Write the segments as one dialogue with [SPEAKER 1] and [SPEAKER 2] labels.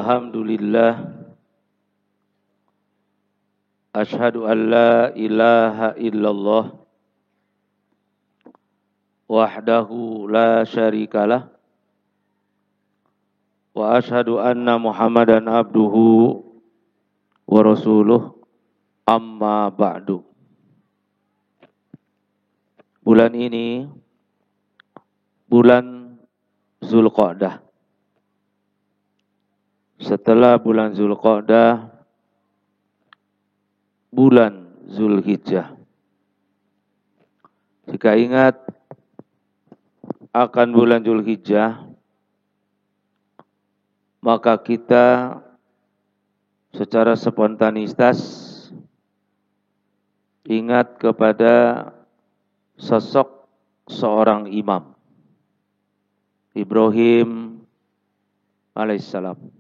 [SPEAKER 1] Alhamdulillah. Ashhadu an la ilaha illallah wahdahu la syarikalah wa ashhadu anna Muhammadan abduhu wa rasuluh amma ba'du. Bulan ini bulan Zulqa'dah. Setelah bulan Zulqa'dah, bulan Zulhijjah. Jika ingat akan bulan Zulhijjah, maka kita secara spontanitas ingat kepada sosok seorang imam, Ibrahim alaihissalam.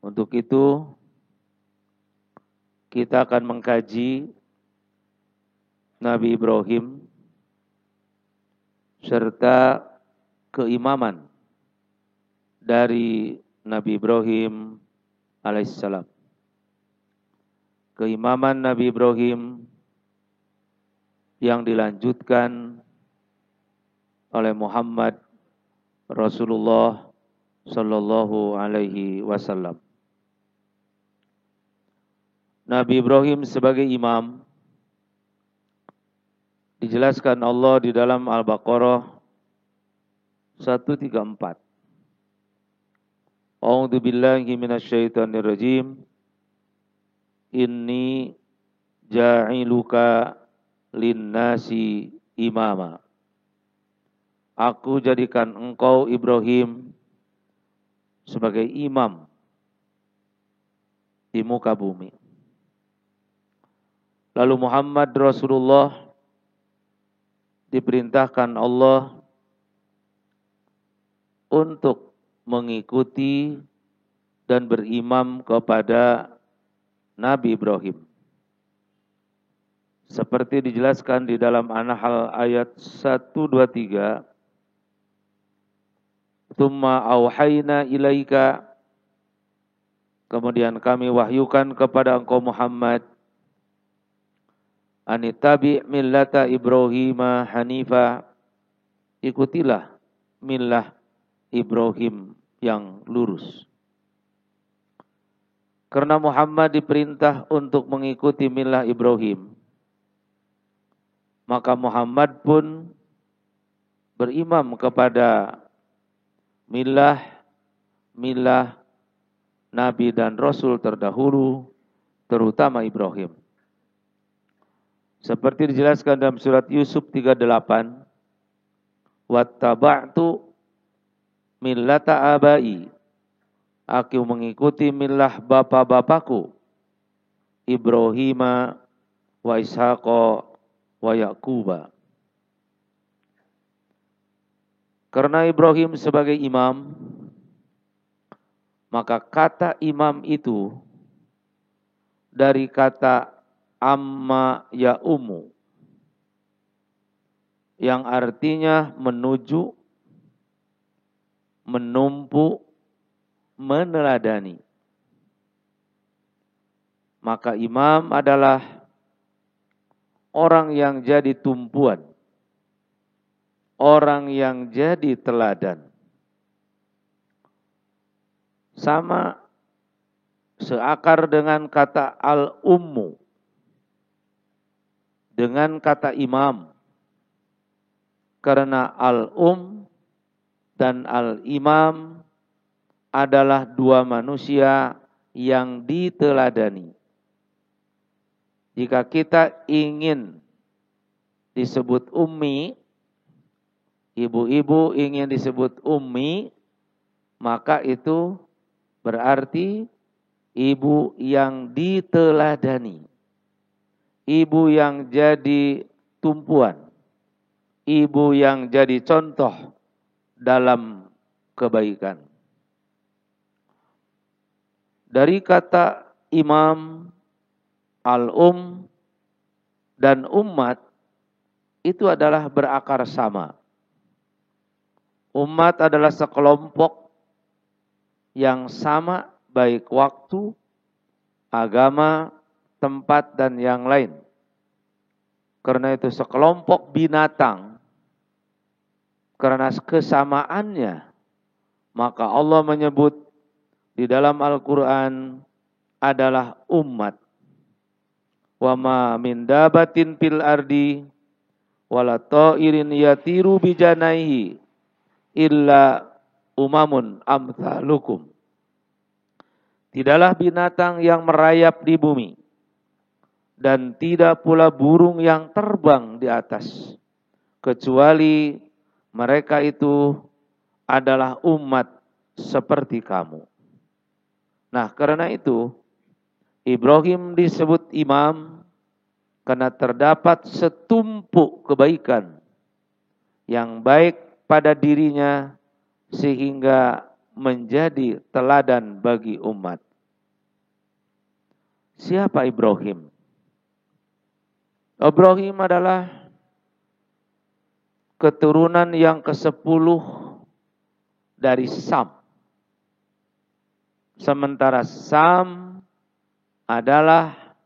[SPEAKER 1] Untuk itu, kita akan mengkaji Nabi Ibrahim serta keimaman dari Nabi Ibrahim alaihissalam. Keimaman Nabi Ibrahim yang dilanjutkan oleh Muhammad Rasulullah sallallahu alaihi wasallam. Nabi Ibrahim sebagai imam dijelaskan Allah di dalam Al-Baqarah 134. A'udzu billahi minasyaitonir rajim. Inni ja'iluka linnasi imama. Aku jadikan engkau Ibrahim sebagai imam di muka bumi. Lalu Muhammad Rasulullah diperintahkan Allah untuk mengikuti dan berimam kepada Nabi Ibrahim. Seperti dijelaskan di dalam An-Nahl ayat 123. Tsumma auhayna ilaika. Kemudian kami wahyukan kepada engkau Muhammad, Anitabi millata Ibrahim hanifa. Ikutilah millah Ibrahim yang lurus. Karena Muhammad diperintah untuk mengikuti millah Ibrahim, maka Muhammad pun berimam kepada millah Nabi dan Rasul terdahulu, terutama Ibrahim. Seperti dijelaskan dalam surat Yusuf 38, wattaba'tu millata abai. Aku mengikuti millah bapa-bapaku, Ibrahim wa Ishaq wa Yaqub. Karena Ibrahim sebagai imam, maka kata imam itu dari kata amma ya umu, yang artinya menuju, menumpu, meneladani. Maka imam adalah orang yang jadi tumpuan, orang yang jadi teladan. Sama seakar dengan kata al-ummu, dengan kata imam. Karena dan al-imam adalah dua manusia yang diteladani. Jika kita ingin disebut ummi, ibu-ibu ingin disebut ummi, maka itu berarti ibu yang diteladani. Ibu yang jadi tumpuan, ibu yang jadi contoh dalam kebaikan. Dari kata imam, al-um, dan umat, itu adalah berakar sama. Umat adalah sekelompok yang sama baik waktu, agama, tempat, dan yang lain. Karena itu sekelompok binatang, karena kesamaannya, maka Allah menyebut di dalam Al-Quran adalah umat. Wa ma min dabatin fil ardi wala ta'irin yatiru bijanaihi illa umamun amthalukum. Tidaklah binatang yang merayap di bumi, dan tidak pula burung yang terbang di atas, kecuali mereka itu adalah umat seperti kamu. Nah, karena itu Ibrahim disebut imam karena terdapat setumpuk kebaikan yang baik pada dirinya sehingga menjadi teladan bagi umat. Siapa Ibrahim? Ibrahim adalah keturunan yang ke-10 dari Sam. Sementara Sam adalah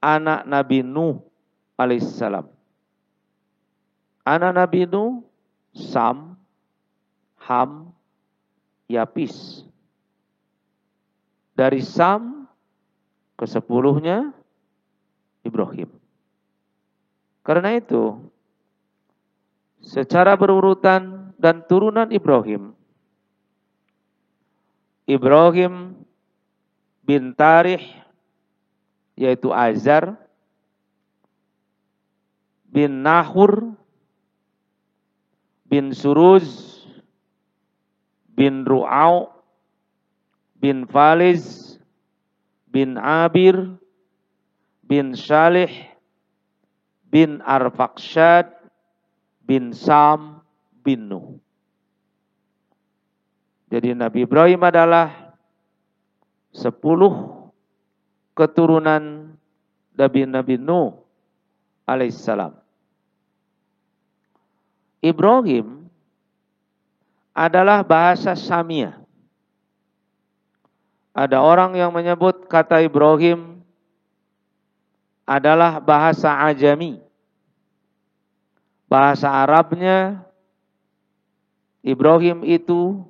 [SPEAKER 1] anak Nabi Nuh alaihissalam. Anak Nabi Nuh, Sam, Ham, Yapis. Dari Sam ke-10-nya Ibrahim. Karena itu, secara berurutan dan turunan Ibrahim bin Tarih, yaitu Azar, bin Nahur, bin Suruz, bin Ru'au, bin Faliz, bin Abir, bin Salih, bin Arfakshad, bin Sam, bin Nuh. Jadi Nabi Ibrahim adalah 10 keturunan Nabi Nuh alaihissalam. Ibrahim adalah bahasa Samiyah. Ada orang yang menyebut kata Ibrahim adalah bahasa Ajami. Bahasa Arabnya Ibrahim itu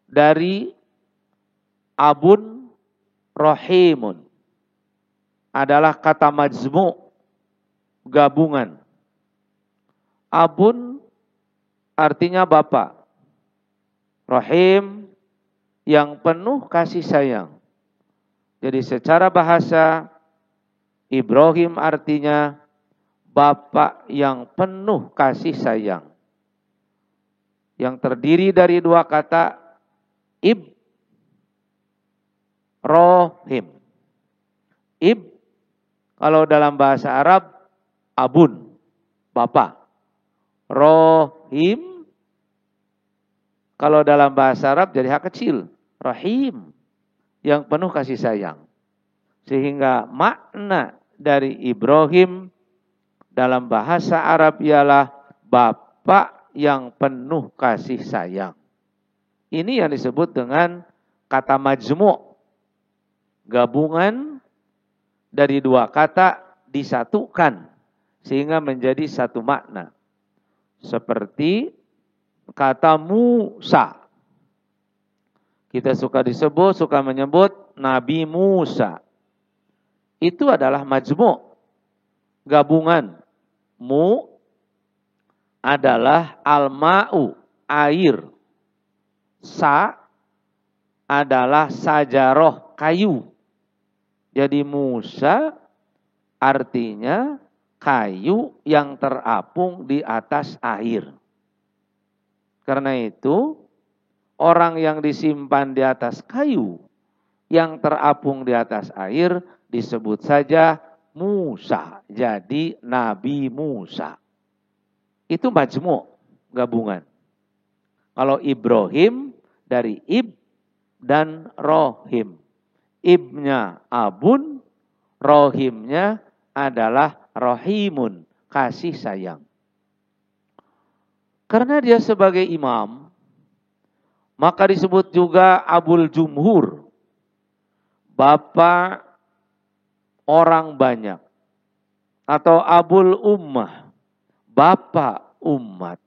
[SPEAKER 1] dari Abun Rahimun. Adalah kata majmu', gabungan. Abun artinya bapak. Rahim yang penuh kasih sayang. Jadi secara bahasa Ibrahim artinya bapak yang penuh kasih sayang. Yang terdiri dari 2 kata Rohim. Kalau dalam bahasa Arab abun, bapak. Rohim kalau dalam bahasa Arab jadi hak kecil. Rahim, yang penuh kasih sayang. Sehingga makna dari Ibrahim dalam bahasa Arab ialah bapak yang penuh kasih sayang. Ini yang disebut dengan kata majmu'. Gabungan dari 2 kata disatukan sehingga menjadi satu makna. Seperti kata Musa. Kita suka menyebut Nabi Musa. Itu adalah majmu', gabungan. Mu adalah al-ma'u, air. Sa adalah sajaroh, kayu. Jadi Musa artinya kayu yang terapung di atas air. Karena itu, orang yang disimpan di atas kayu, yang terapung di atas air, disebut saja Musa. Jadi Nabi Musa. Itu majmu', gabungan. Kalau Ibrahim dari dan Rohim. Ibnya Abun, Rohimnya adalah Rohimun, kasih sayang. Karena dia sebagai imam, Maka disebut juga Abul Jumhur, bapak orang banyak, atau Abul Ummah, bapak umat.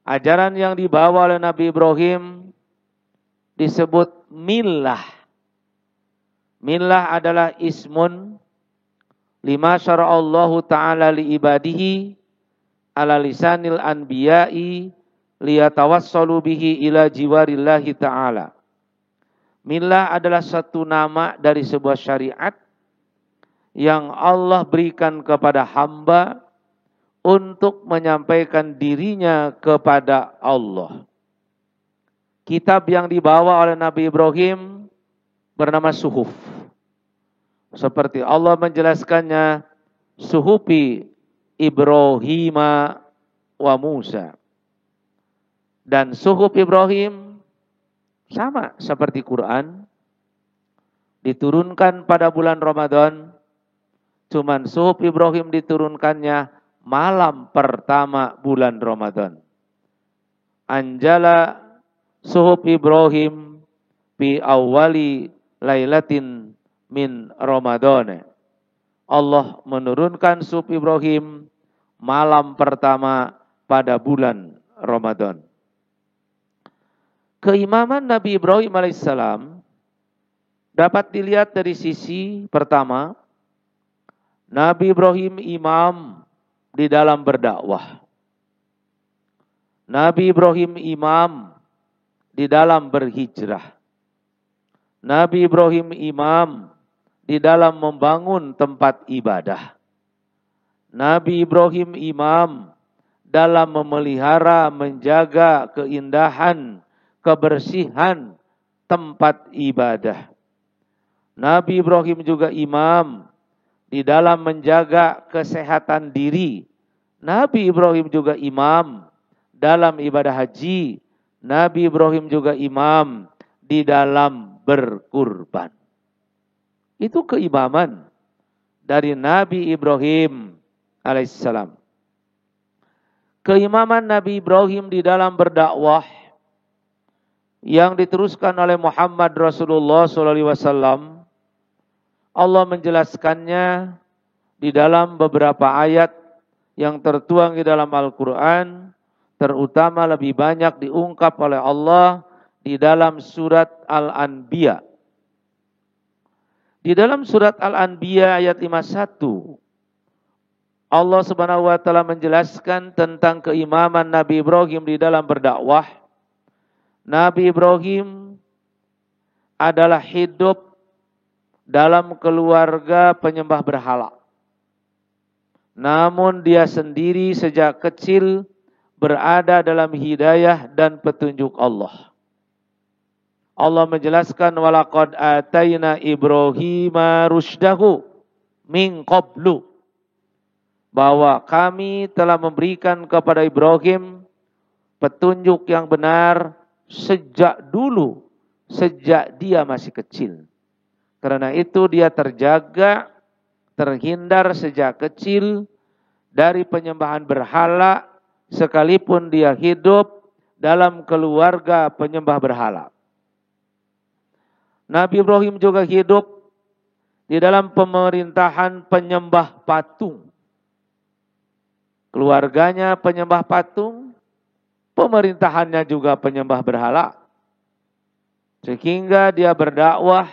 [SPEAKER 1] Ajaran yang dibawa oleh Nabi Ibrahim disebut millah. Millah adalah ismun lima syara'allahu ta'ala li ibadihi ala lisanil anbiya'i liyatawassalu bihi ila jiwarillahi ta'ala. Millah adalah satu nama dari sebuah syariat yang Allah berikan kepada hamba untuk menyampaikan dirinya kepada Allah. Kitab yang dibawa oleh Nabi Ibrahim bernama Suhuf. Seperti Allah menjelaskannya, Suhufi Ibrahima wa Musa. Dan Suhuf Ibrahim sama seperti Quran, diturunkan pada bulan Ramadan. Cuman Suhuf Ibrahim diturunkannya malam pertama bulan Ramadan. Anjala Suhuf Ibrahim fi awwali lailatin min Ramadan. Allah menurunkan Suhuf Ibrahim malam pertama pada bulan Ramadan. Keimaman Nabi Ibrahim alaihissalam dapat dilihat dari sisi pertama, Nabi Ibrahim imam di dalam berdakwah. Nabi Ibrahim imam di dalam berhijrah. Nabi Ibrahim imam di dalam membangun tempat ibadah. Nabi Ibrahim imam dalam memelihara, menjaga keindahan, kebersihan tempat ibadah. Nabi Ibrahim juga imam di dalam menjaga kesehatan diri. Nabi Ibrahim juga imam dalam ibadah haji. Nabi Ibrahim juga imam di dalam berkurban. Itu keimaman dari Nabi Ibrahim alaihissalam. Keimaman Nabi Ibrahim di dalam berdakwah yang diteruskan oleh Muhammad Rasulullah SAW, Allah menjelaskannya di dalam beberapa ayat yang tertuang di dalam Al-Quran, terutama lebih banyak diungkap oleh Allah di dalam surat Al-Anbiya. Di dalam surat Al-Anbiya ayat 51, Allah Subhanahu wa taala menjelaskan tentang keimaman Nabi Ibrahim di dalam berdakwah. Nabi Ibrahim adalah hidup dalam keluarga penyembah berhala. Namun dia sendiri sejak kecil berada dalam hidayah dan petunjuk Allah. Allah menjelaskan, walaqad atayna Ibrahima rusydahu min qablu, bahwa kami telah memberikan kepada Ibrahim petunjuk yang benar sejak dulu, sejak dia masih kecil. Karena itu dia terjaga, terhindar sejak kecil dari penyembahan berhala, sekalipun dia hidup dalam keluarga penyembah berhala. Nabi Ibrahim juga hidup di dalam pemerintahan penyembah patung. Keluarganya penyembah patung, pemerintahannya juga penyembah berhala. Sehingga dia berdakwah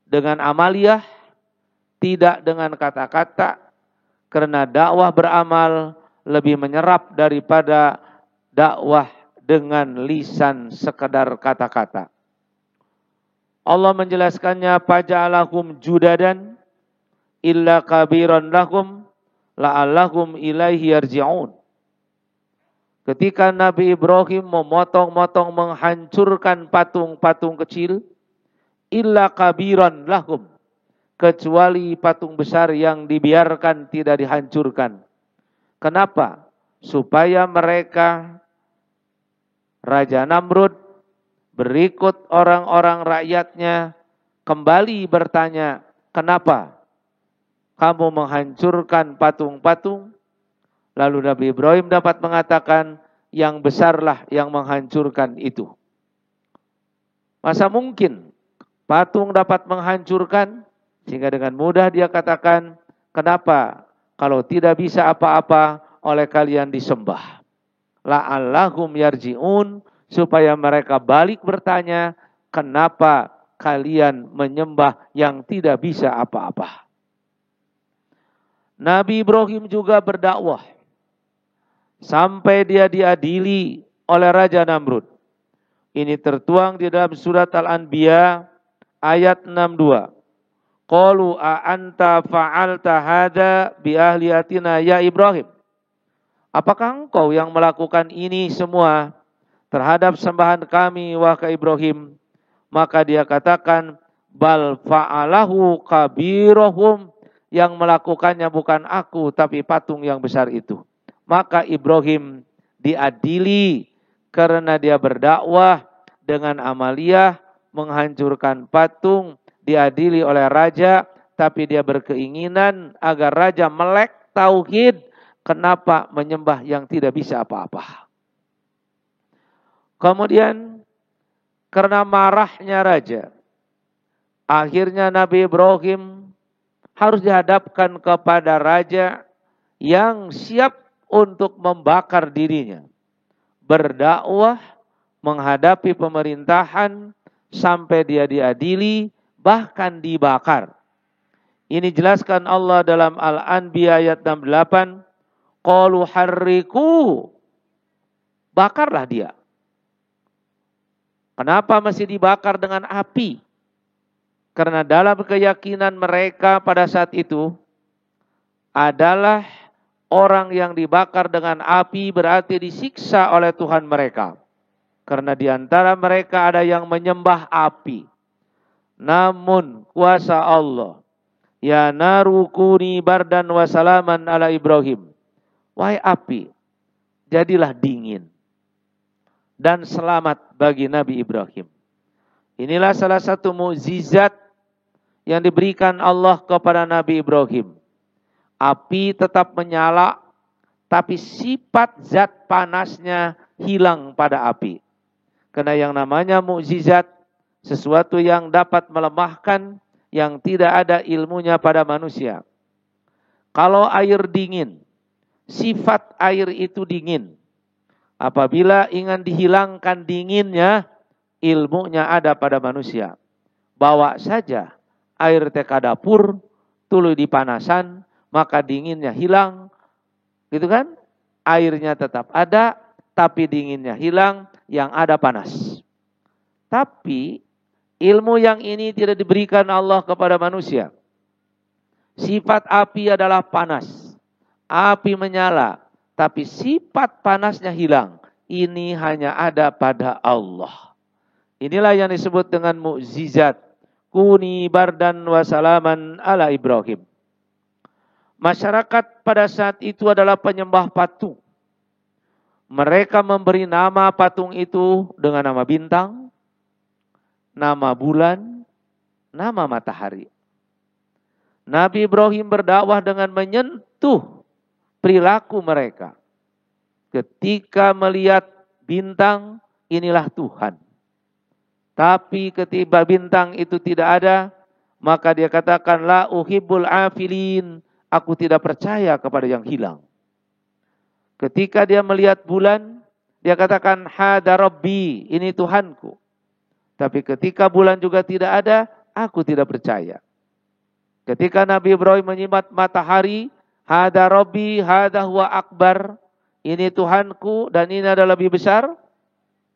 [SPEAKER 1] dengan amaliyah, tidak dengan kata-kata, karena dakwah beramal lebih menyerap daripada dakwah dengan lisan sekedar kata-kata. Allah menjelaskannya, faja'alahum judadan illa kabiran lahum la'allahum ilaihi yarji'un. Ketika Nabi Ibrahim memotong-motong, menghancurkan patung-patung kecil, illa kabiran lahum, kecuali patung besar yang dibiarkan tidak dihancurkan. Kenapa? Supaya mereka, Raja Namrud, berikut orang-orang rakyatnya kembali bertanya, kenapa kamu menghancurkan patung-patung? Lalu Nabi Ibrahim dapat mengatakan, yang besarlah yang menghancurkan itu. Masa mungkin patung dapat menghancurkan? Sehingga dengan mudah dia katakan, kenapa kalau tidak bisa apa-apa oleh kalian disembah? La'allahum yarji'un, supaya mereka balik bertanya, kenapa kalian menyembah yang tidak bisa apa-apa? Nabi Ibrahim juga berdakwah sampai dia diadili oleh Raja Namrud. Ini tertuang di dalam surat Al-Anbiya ayat 62. Qalu a anta fa'alta hadza bi ahliyatina ya Ibrahim? Apakah engkau yang melakukan ini semua terhadap sembahan kami wahai Ibrahim? Maka dia katakan, bal fa'alahu kabirohum, yang melakukannya bukan aku tapi patung yang besar itu. Maka Ibrahim diadili karena dia berdakwah dengan amaliyah menghancurkan patung, diadili oleh raja, tapi dia berkeinginan agar raja melek tauhid. Kenapa menyembah yang tidak bisa apa-apa? Kemudian karena marahnya raja, akhirnya Nabi Ibrahim harus dihadapkan kepada raja yang siap untuk membakar dirinya. Berdakwah, menghadapi pemerintahan, sampai dia diadili, bahkan dibakar. Ini jelaskan Allah dalam Al-Anbiya ayat 68. Qalu harriku, bakarlah dia. Kenapa masih dibakar dengan api? Karena dalam keyakinan mereka pada saat itu adalah orang yang dibakar dengan api berarti disiksa oleh Tuhan mereka. Karena di antara mereka ada yang menyembah api. Namun kuasa Allah, ya narukuni bardan wa salaman ala Ibrahim. Wahai api, jadilah dingin dan selamat bagi Nabi Ibrahim. Inilah salah satu mukjizat yang diberikan Allah kepada Nabi Ibrahim. Api tetap menyala, tapi sifat zat panasnya hilang pada api. Karena yang namanya mukjizat, sesuatu yang dapat melemahkan, yang tidak ada ilmunya pada manusia. Kalau air dingin, sifat air itu dingin. Apabila ingin dihilangkan dinginnya, ilmunya ada pada manusia. Bawa saja air teka dapur, tuluy dipanasan, maka dinginnya hilang, gitu kan? Airnya tetap ada, tapi dinginnya hilang, yang ada panas. Tapi ilmu yang ini tidak diberikan Allah kepada manusia. Sifat api adalah panas. Api menyala, tapi sifat panasnya hilang. Ini hanya ada pada Allah. Inilah yang disebut dengan mukjizat. Kuni bardan wa salaman ala Ibrahim. Masyarakat pada saat itu adalah penyembah patung. Mereka memberi nama patung itu dengan nama bintang, nama bulan, nama matahari. Nabi Ibrahim berdakwah dengan menyentuh perilaku mereka. Ketika melihat bintang, inilah Tuhan. Tapi ketika bintang itu tidak ada, maka dia katakan, la uhibbul afilin, aku tidak percaya kepada yang hilang. Ketika dia melihat bulan, dia katakan, hada rabbi, ini Tuhanku. Tapi ketika bulan juga tidak ada, aku tidak percaya. Ketika Nabi Ibrahim menyimak matahari, hada rabbi, hada huwa akbar, ini Tuhanku dan ini adalah lebih besar.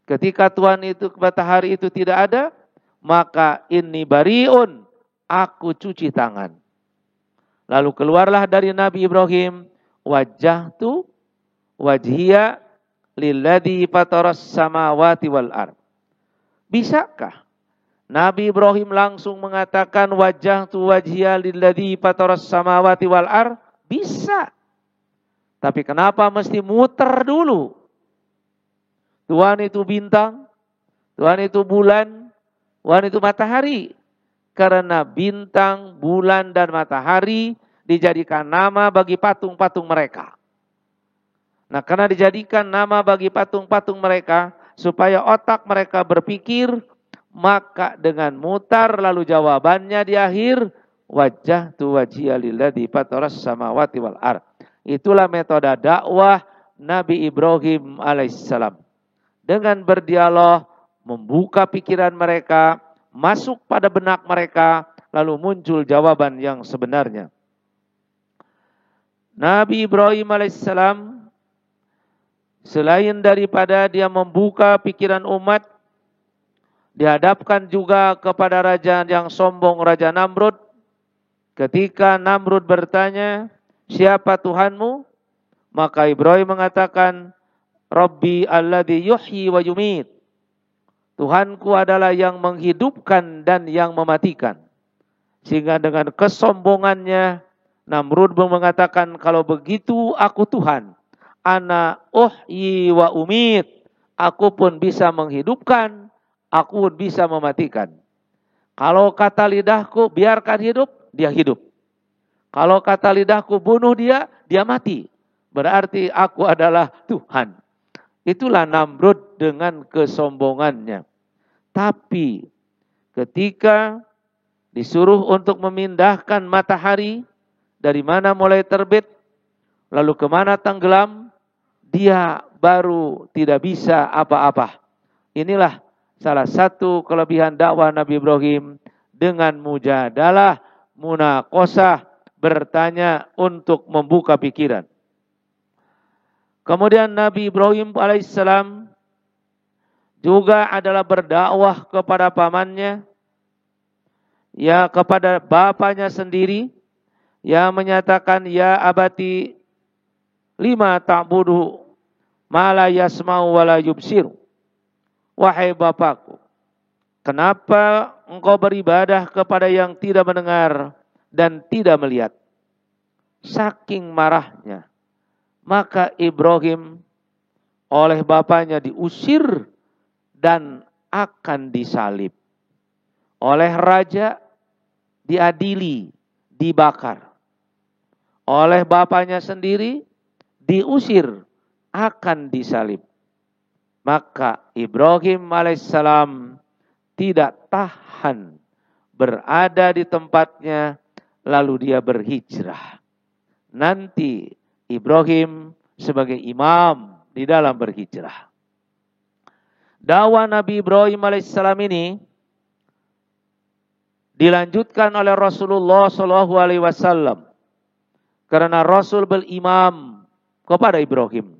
[SPEAKER 1] Ketika Tuhan itu, matahari itu tidak ada, maka inni bariun, aku cuci tangan. Lalu keluarlah dari Nabi Ibrahim, wajjahtu wajhiya lilladzi fataras samawati wal ard. Bisakah Nabi Ibrahim langsung mengatakan wajjahtu wajhiya lilladzi fataras samawati wal ard? Bisa. Tapi kenapa mesti muter dulu? Tuhan itu bintang, Tuhan itu bulan, Tuhan itu matahari. Karena bintang, bulan, dan matahari dijadikan nama bagi patung-patung mereka. Nah, karena dijadikan nama bagi patung-patung mereka, supaya otak mereka berpikir, maka dengan mutar lalu jawabannya di akhir, wajah tu wajhiya lilladzi fataras samawati wal ard. Itulah metode dakwah Nabi Ibrahim alaihissalam. Dengan berdialog, membuka pikiran mereka, masuk pada benak mereka, lalu muncul jawaban yang sebenarnya. Nabi Ibrahim alaihissalam, selain daripada dia membuka pikiran umat, dihadapkan juga kepada raja yang sombong, Raja Namrud. Ketika Namrud bertanya, siapa Tuhanmu? Maka Ibrahim mengatakan, Rabbi alladzi yuhyi wa yumit. Tuhanku adalah yang menghidupkan dan yang mematikan. Sehingga dengan kesombongannya, Namrud mengatakan, kalau begitu aku Tuhan. Ana uhyi wa umit. Aku pun bisa menghidupkan, aku pun bisa mematikan. Kalau kata lidahku biarkan hidup, dia hidup. Kalau kata lidahku bunuh dia, dia mati. Berarti aku adalah Tuhan. Itulah Namrud dengan kesombongannya. Tapi ketika disuruh untuk memindahkan matahari, dari mana mulai terbit, lalu kemana tenggelam, dia baru tidak bisa apa-apa. Inilah salah satu kelebihan dakwah Nabi Ibrahim, dengan mujadalah, munaqashah, bertanya untuk membuka pikiran. Kemudian Nabi Ibrahim alaihissalam juga adalah berdakwah kepada pamannya, ya kepada bapaknya sendiri, yang menyatakan, ya abati lima ta'budu ma la yasma'u wa la yubsir. Wahai bapakku, kenapa engkau beribadah kepada yang tidak mendengar dan tidak melihat? Saking marahnya, maka Ibrahim oleh bapaknya diusir dan akan disalib. Oleh raja diadili, dibakar. Oleh bapaknya sendiri diusir, akan disalib. Maka Ibrahim alaihissalam tidak tahan berada di tempatnya, lalu dia berhijrah. Nanti Ibrahim sebagai imam di dalam berhijrah. Dakwah Nabi Ibrahim alaihissalam ini dilanjutkan oleh Rasulullah SAW, karena Rasul berimam kepada Ibrahim.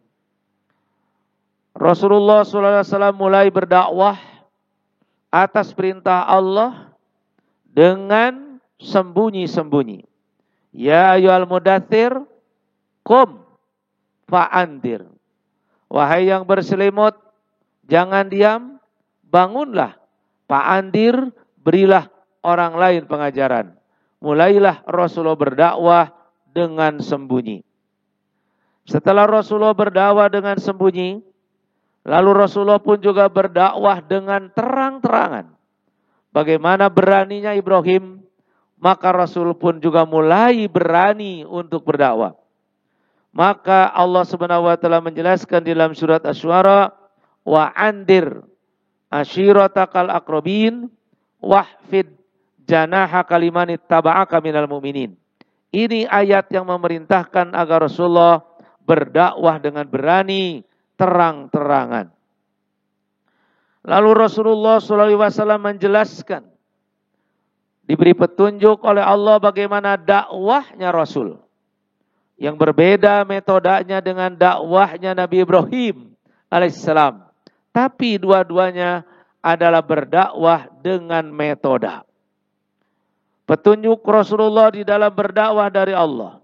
[SPEAKER 1] Rasulullah SAW mulai berdakwah atas perintah Allah dengan sembunyi-sembunyi. Ya ayyuhal mudaththir, qum fa'andir. Wahai yang berselimut, jangan diam, bangunlah. Fa'andir, berilah orang lain pengajaran. Mulailah Rasulullah berdakwah dengan sembunyi. Setelah Rasulullah berdakwah dengan sembunyi, lalu Rasulullah pun juga berdakwah dengan terang-terangan. Bagaimana beraninya Ibrahim, maka Rasul pun juga mulai berani untuk berdakwah. Maka Allah Subhanahu wa taala menjelaskan dalam surat Asy-Syu'ara, wa andir ashiratakal aqrabin wahfid janaha kalimani taba'aka minal mu'minin. Ini ayat yang memerintahkan agar Rasulullah berdakwah dengan berani, terang-terangan. Lalu Rasulullah SAW menjelaskan, diberi petunjuk oleh Allah bagaimana dakwahnya Rasul, yang berbeda metodenya dengan dakwahnya Nabi Ibrahim alaihissalam. Tapi dua-duanya adalah berdakwah dengan metode. Petunjuk Rasulullah di dalam berdakwah dari Allah.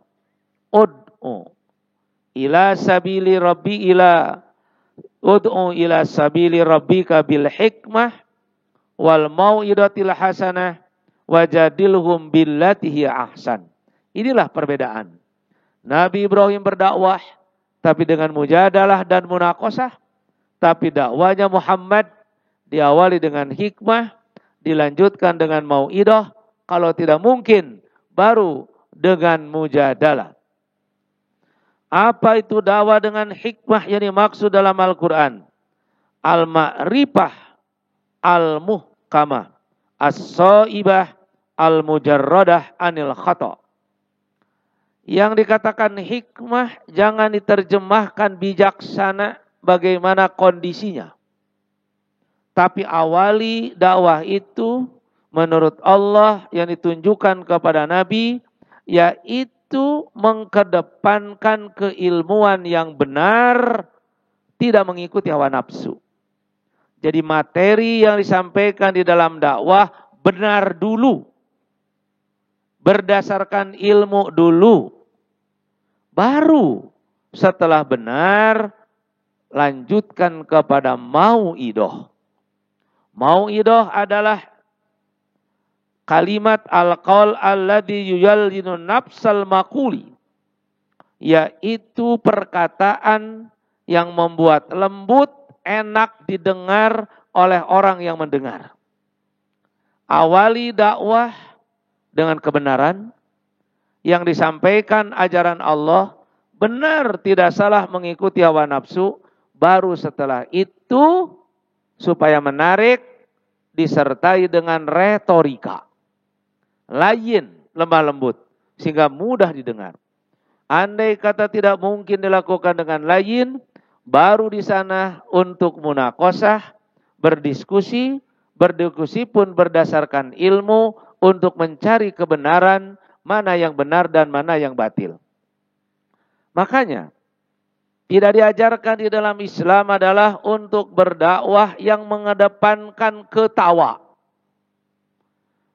[SPEAKER 1] Ud'u ila sabili rabbika bil hikmah wal mau'idatil hasanah wajadilhum billati hiya ahsan. Inilah perbedaan. Nabi Ibrahim berdakwah tapi dengan mujadalah dan munaqashah, tapi dakwanya Muhammad diawali dengan hikmah, dilanjutkan dengan mau'idah, kalau tidak mungkin baru dengan mujadalah. Apa itu dakwah dengan hikmah yang dimaksud dalam Al-Quran? Al-ma'rifah al-muhkamah as-soibah al-mujarradah anil khata'. Yang dikatakan hikmah jangan diterjemahkan bijaksana bagaimana kondisinya. Tapi awali dakwah itu menurut Allah yang ditunjukkan kepada Nabi, yaitu mengkedepankan keilmuan yang benar, tidak mengikuti hawa nafsu. Jadi materi yang disampaikan di dalam dakwah benar dulu, berdasarkan ilmu dulu, baru setelah benar lanjutkan kepada mau'idoh. Mau'idoh adalah kalimat al-qaul alladhi yuyallinu nafsal maquli, yaitu perkataan yang membuat lembut, enak didengar oleh orang yang mendengar. Awali dakwah dengan kebenaran yang disampaikan ajaran Allah, benar tidak salah mengikuti hawa nafsu, baru setelah itu supaya menarik disertai dengan retorika. Layin, lemah lembut, sehingga mudah didengar. Andai kata tidak mungkin dilakukan dengan layin, baru di sana untuk munakosah, berdiskusi pun berdasarkan ilmu untuk mencari kebenaran, mana yang benar dan mana yang batil. Makanya, tidak diajarkan di dalam Islam adalah untuk berdakwah yang mengedepankan ketawa,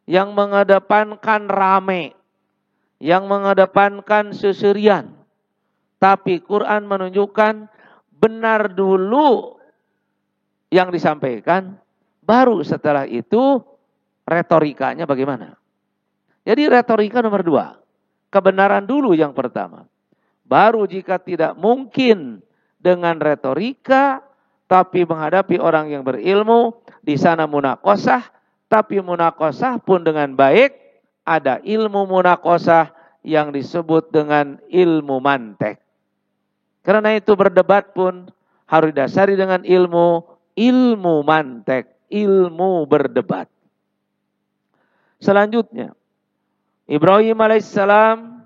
[SPEAKER 1] yang mengedepankan rame, yang mengedepankan seserian. Tapi Quran menunjukkan benar dulu yang disampaikan, baru setelah itu retorikanya bagaimana. Jadi retorika nomor 2, kebenaran dulu yang pertama. Baru jika tidak mungkin dengan retorika, tapi menghadapi orang yang berilmu, di sana munakosah, tapi munakosah pun dengan baik, ada ilmu munakosah yang disebut dengan ilmu mantek. Karena itu berdebat pun harus didasari dengan ilmu mantek, ilmu berdebat. Selanjutnya, Ibrahim alaihissalam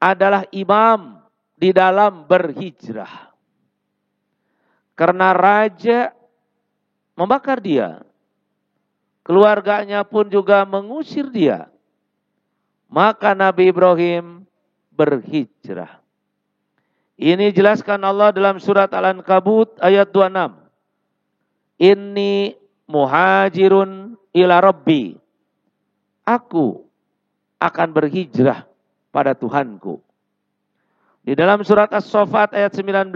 [SPEAKER 1] adalah imam di dalam berhijrah. Karena raja membakar dia, keluarganya pun juga mengusir dia. Maka Nabi Ibrahim berhijrah. Ini jelaskan Allah dalam surat Al-Ankabut ayat 26. Inni muhajirun ila Rabbi. Aku akan berhijrah pada Tuhanku. Di dalam surat As-Saffat ayat 19.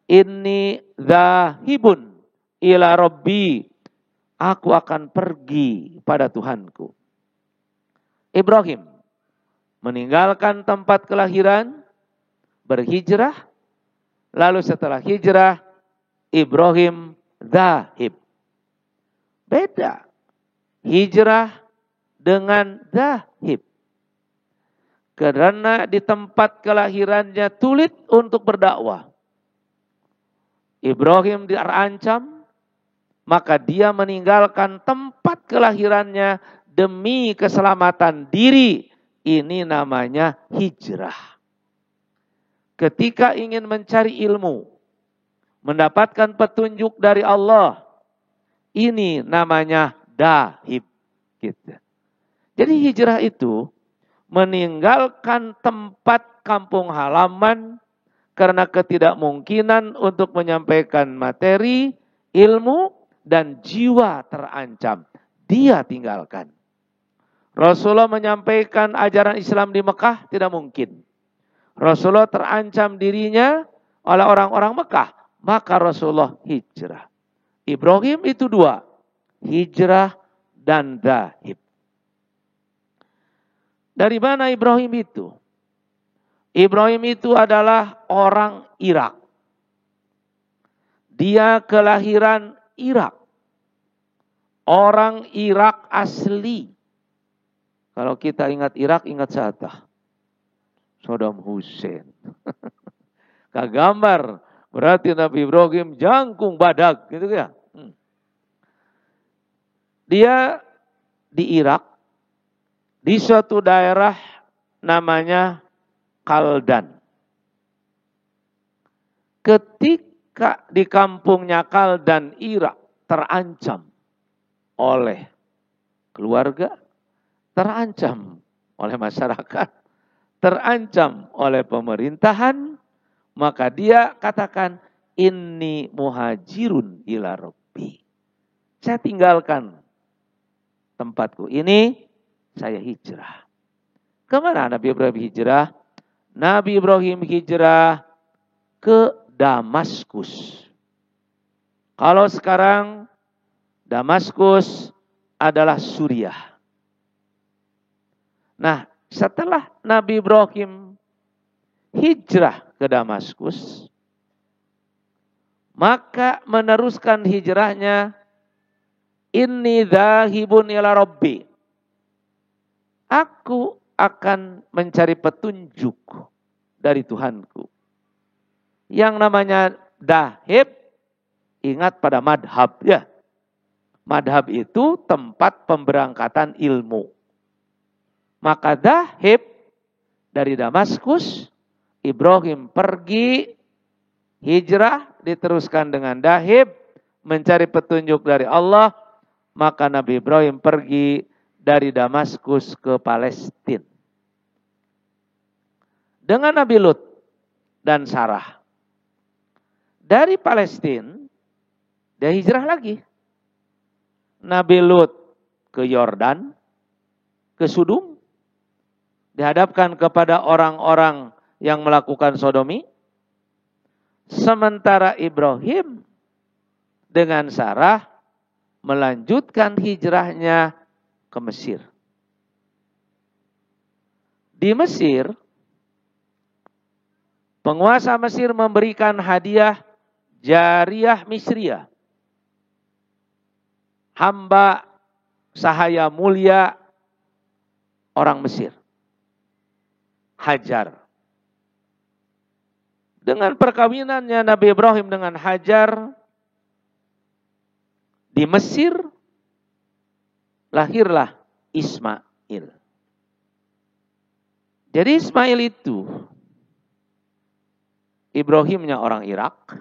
[SPEAKER 1] Inni dzahibun ila Rabbi. Aku akan pergi pada Tuhanku. Ibrahim meninggalkan tempat kelahiran, berhijrah, lalu setelah hijrah, Ibrahim dzahib. Beda hijrah dengan dzahib. Karena di tempat kelahirannya sulit untuk berdakwah. Ibrahim terancam, maka dia meninggalkan tempat kelahirannya demi keselamatan diri. Ini namanya hijrah. Ketika ingin mencari ilmu, mendapatkan petunjuk dari Allah, ini namanya dahib. Gitu. Jadi hijrah itu meninggalkan tempat kampung halaman karena ketidakmungkinan untuk menyampaikan materi, ilmu, dan jiwa terancam. Dia tinggalkan. Rasulullah menyampaikan ajaran Islam di Mekah tidak mungkin. Rasulullah terancam dirinya oleh orang-orang Mekah. Maka Rasulullah hijrah. Ibrahim itu 2. Hijrah dan dzahib. Dari mana Ibrahim itu? Ibrahim itu adalah orang Irak. Dia kelahiran Irak. Orang Irak asli. Kalau kita ingat Irak, ingat Satah. Saddam Hussein. Kagambar, berarti Nabi Ibrahim jangkung badak gitu ya. Dia di Irak, di suatu daerah namanya Kaldan. Ketika di kampungnya Kaldan, Irak terancam oleh keluarga, terancam oleh masyarakat, terancam oleh pemerintahan, maka dia katakan, inni muhajirun ila Rabbi. Saya tinggalkan tempatku ini, saya hijrah. Kemana Nabi Ibrahim hijrah? Nabi Ibrahim hijrah ke Damaskus. Kalau sekarang Damaskus adalah Suriah. Nah, setelah Nabi Ibrahim hijrah ke Damaskus, maka meneruskan hijrahnya, inni dzahibun ila Rabbi. Aku akan mencari petunjuk dari Tuhanku. Yang namanya dahib, ingat pada madhab ya. Madhab itu tempat pemberangkatan ilmu. Maka dahib dari Damaskus, Ibrahim pergi, hijrah, diteruskan dengan dahib, mencari petunjuk dari Allah. Maka Nabi Ibrahim pergi dari Damaskus ke Palestina. Dengan Nabi Lut dan Sarah. Dari Palestina, dia hijrah lagi. Nabi Lut ke Yordan, ke Sudum, dihadapkan kepada orang-orang yang melakukan sodomi. Sementara Ibrahim dengan Sarah melanjutkan hijrahnya ke Mesir. Di Mesir, penguasa Mesir memberikan hadiah jariyah Misriyah. Hamba sahaya mulia orang Mesir. Hajar. Dengan perkawinannya Nabi Ibrahim dengan Hajar di Mesir, lahirlah Ismail. Jadi Ismail itu Ibrahimnya orang Irak,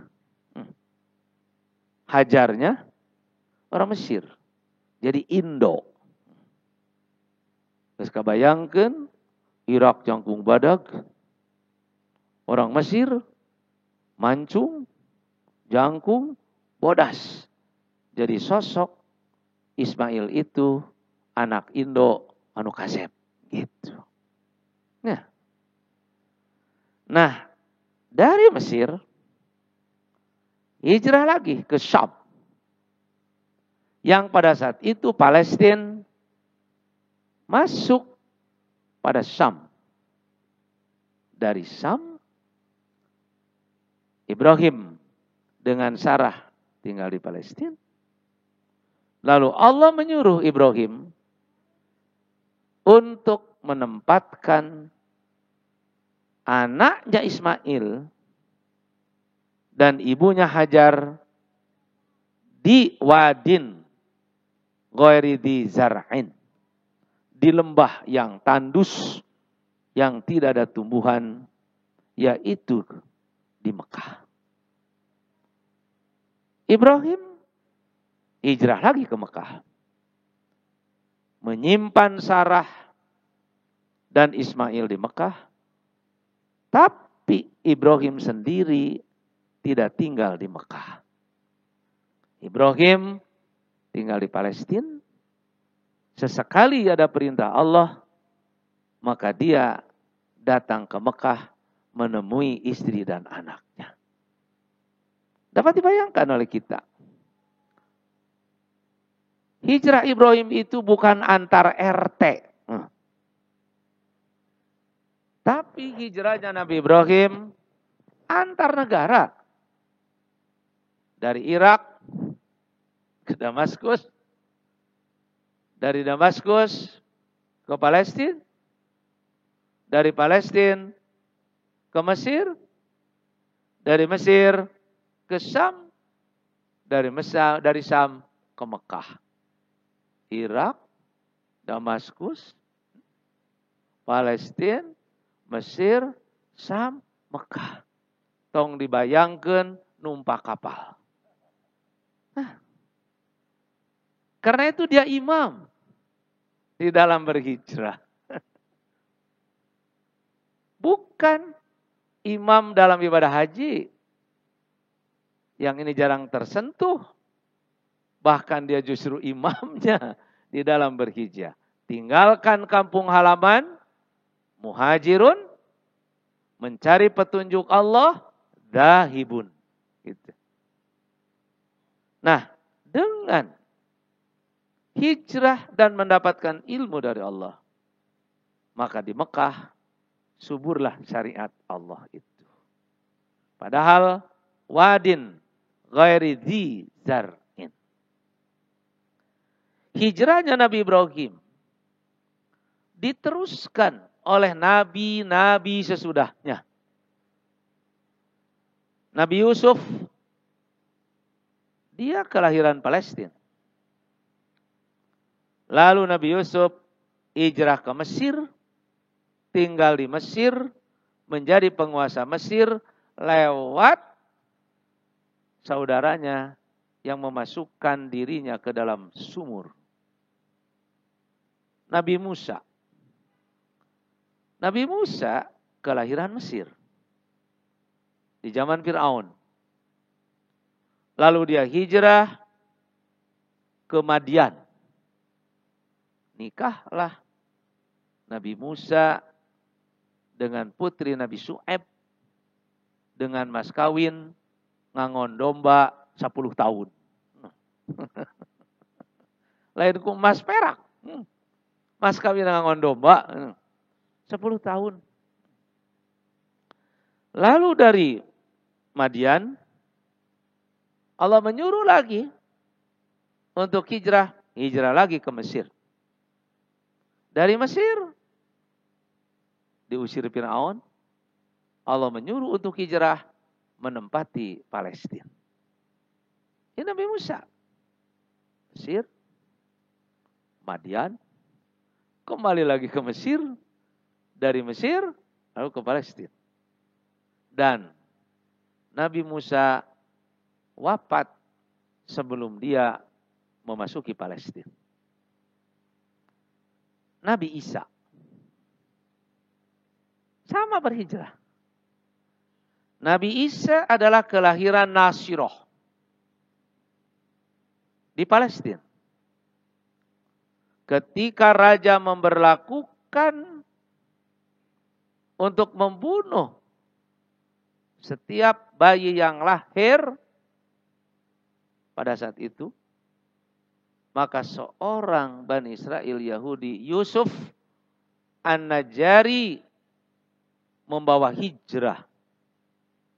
[SPEAKER 1] Hajarnya orang Mesir. Jadi Indo. Terus kebayangkan Irak jangkung badak, orang Mesir mancung, jangkung, bodas. Jadi sosok Ismail itu anak Indo anu kasep gitu. Nah, dari Mesir hijrah lagi ke Syam. Yang pada saat itu Palestina masuk pada Syam. Dari Syam, Ibrahim dengan Sarah tinggal di Palestina. Lalu Allah menyuruh Ibrahim untuk menempatkan anaknya Ismail dan ibunya Hajar di Wadin Ghairi di Zar'in, di lembah yang tandus, yang tidak ada tumbuhan, yaitu di Mekah. Ibrahim hijrah lagi ke Mekah, menyimpan Sarah dan Ismail di Mekah, tapi Ibrahim sendiri tidak tinggal di Mekah. Ibrahim tinggal di Palestina. Sesekali ada perintah Allah, maka dia datang ke Mekah menemui istri dan anaknya. Dapat dibayangkan oleh kita. Hijrah Ibrahim itu bukan antar RT. Tapi hijrahnya Nabi Ibrahim antar negara. Dari Irak ke Damaskus. Dari Damaskus ke Palestina. Dari Palestina ke Mesir, dari Mesir ke Syam, dari Syam ke Mekah. Irak, Damaskus, Palestina, Mesir, Syam, Mekah. Tong dibayangkan numpak kapal. Karena itu dia imam di dalam berhijrah. Bukan imam dalam ibadah haji. Yang ini jarang tersentuh. Bahkan dia justru imamnya di dalam berhijrah. Tinggalkan kampung halaman, muhajirun, mencari petunjuk Allah, dahibun. Gitu. Nah, dengan hijrah dan mendapatkan ilmu dari Allah, maka di Mekah suburlah syariat Allah itu. Padahal wadin ghairi dzi zar'in. Hijrahnya Nabi Ibrahim diteruskan oleh nabi-nabi sesudahnya. Nabi Yusuf, dia kelahiran Palestina. Lalu Nabi Yusuf hijrah ke Mesir, tinggal di Mesir, menjadi penguasa Mesir lewat saudaranya yang memasukkan dirinya ke dalam sumur. Nabi Musa. Nabi Musa kelahiran Mesir. Di zaman Fir'aun. Lalu dia hijrah ke Madian. Nikahlah Nabi Musa dengan putri Nabi Syu'aib dengan mas kawin ngangon domba 10 tahun. Lain ku mas perak. Mas kawin ngangon domba 10 tahun. Lalu dari Madian Allah menyuruh lagi untuk hijrah lagi ke Mesir. Dari Mesir diusir Fir'aun, Allah menyuruh untuk hijrah menempati Palestina. Ini Nabi Musa. Mesir, Madian, kembali lagi ke Mesir, dari Mesir lalu ke Palestina. Dan Nabi Musa wafat sebelum dia memasuki Palestina. Nabi Isa sama berhijrah. Nabi Isa adalah kelahiran Nasiroh di Palestina. Ketika raja memberlakukan untuk membunuh setiap bayi yang lahir pada saat itu, maka seorang Bani Israel Yahudi, Yusuf An-Najjari, membawa hijrah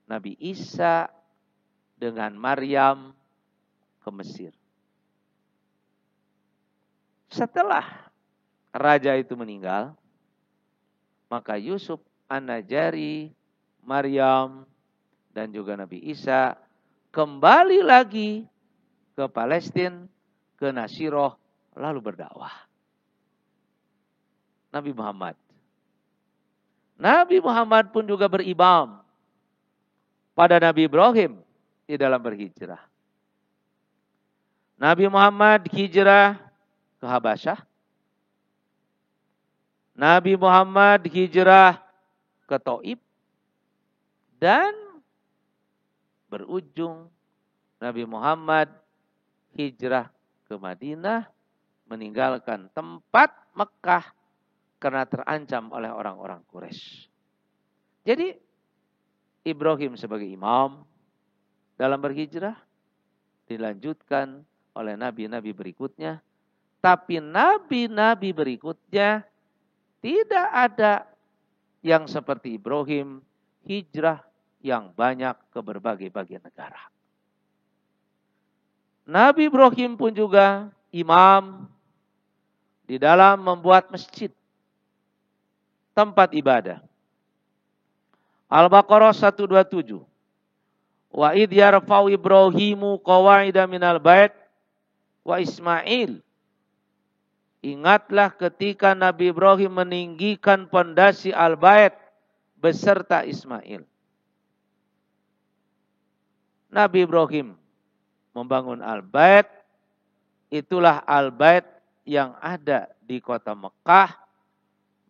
[SPEAKER 1] Nabi Isa dengan Maryam ke Mesir. Setelah raja itu meninggal, maka Yusuf An-Najjari, Maryam, dan juga Nabi Isa kembali lagi ke Palestina, ke Nasiroh, lalu berdakwah. Nabi Muhammad pun juga berimam pada Nabi Ibrahim di dalam berhijrah. Nabi Muhammad hijrah ke Habasyah. Nabi Muhammad hijrah ke Taif. Dan berujung Nabi Muhammad hijrah ke Madinah, meninggalkan tempat Mekah karena terancam oleh orang-orang Quraisy. Jadi Ibrahim sebagai imam dalam berhijrah dilanjutkan oleh nabi-nabi berikutnya. Tapi nabi-nabi berikutnya tidak ada yang seperti Ibrahim hijrah yang banyak ke berbagai-bagai negara. Nabi Ibrahim pun juga imam di dalam membuat masjid, tempat ibadah. Al-Baqarah 127. Wa idh yarfa'u Ibrahimu qawa'ida minal bait wa Ismail. Ingatlah ketika Nabi Ibrahim meninggikan pondasi Al-Bait beserta Ismail. Nabi Ibrahim membangun Al-Bait, itulah Al-Bait yang ada di kota Mekah,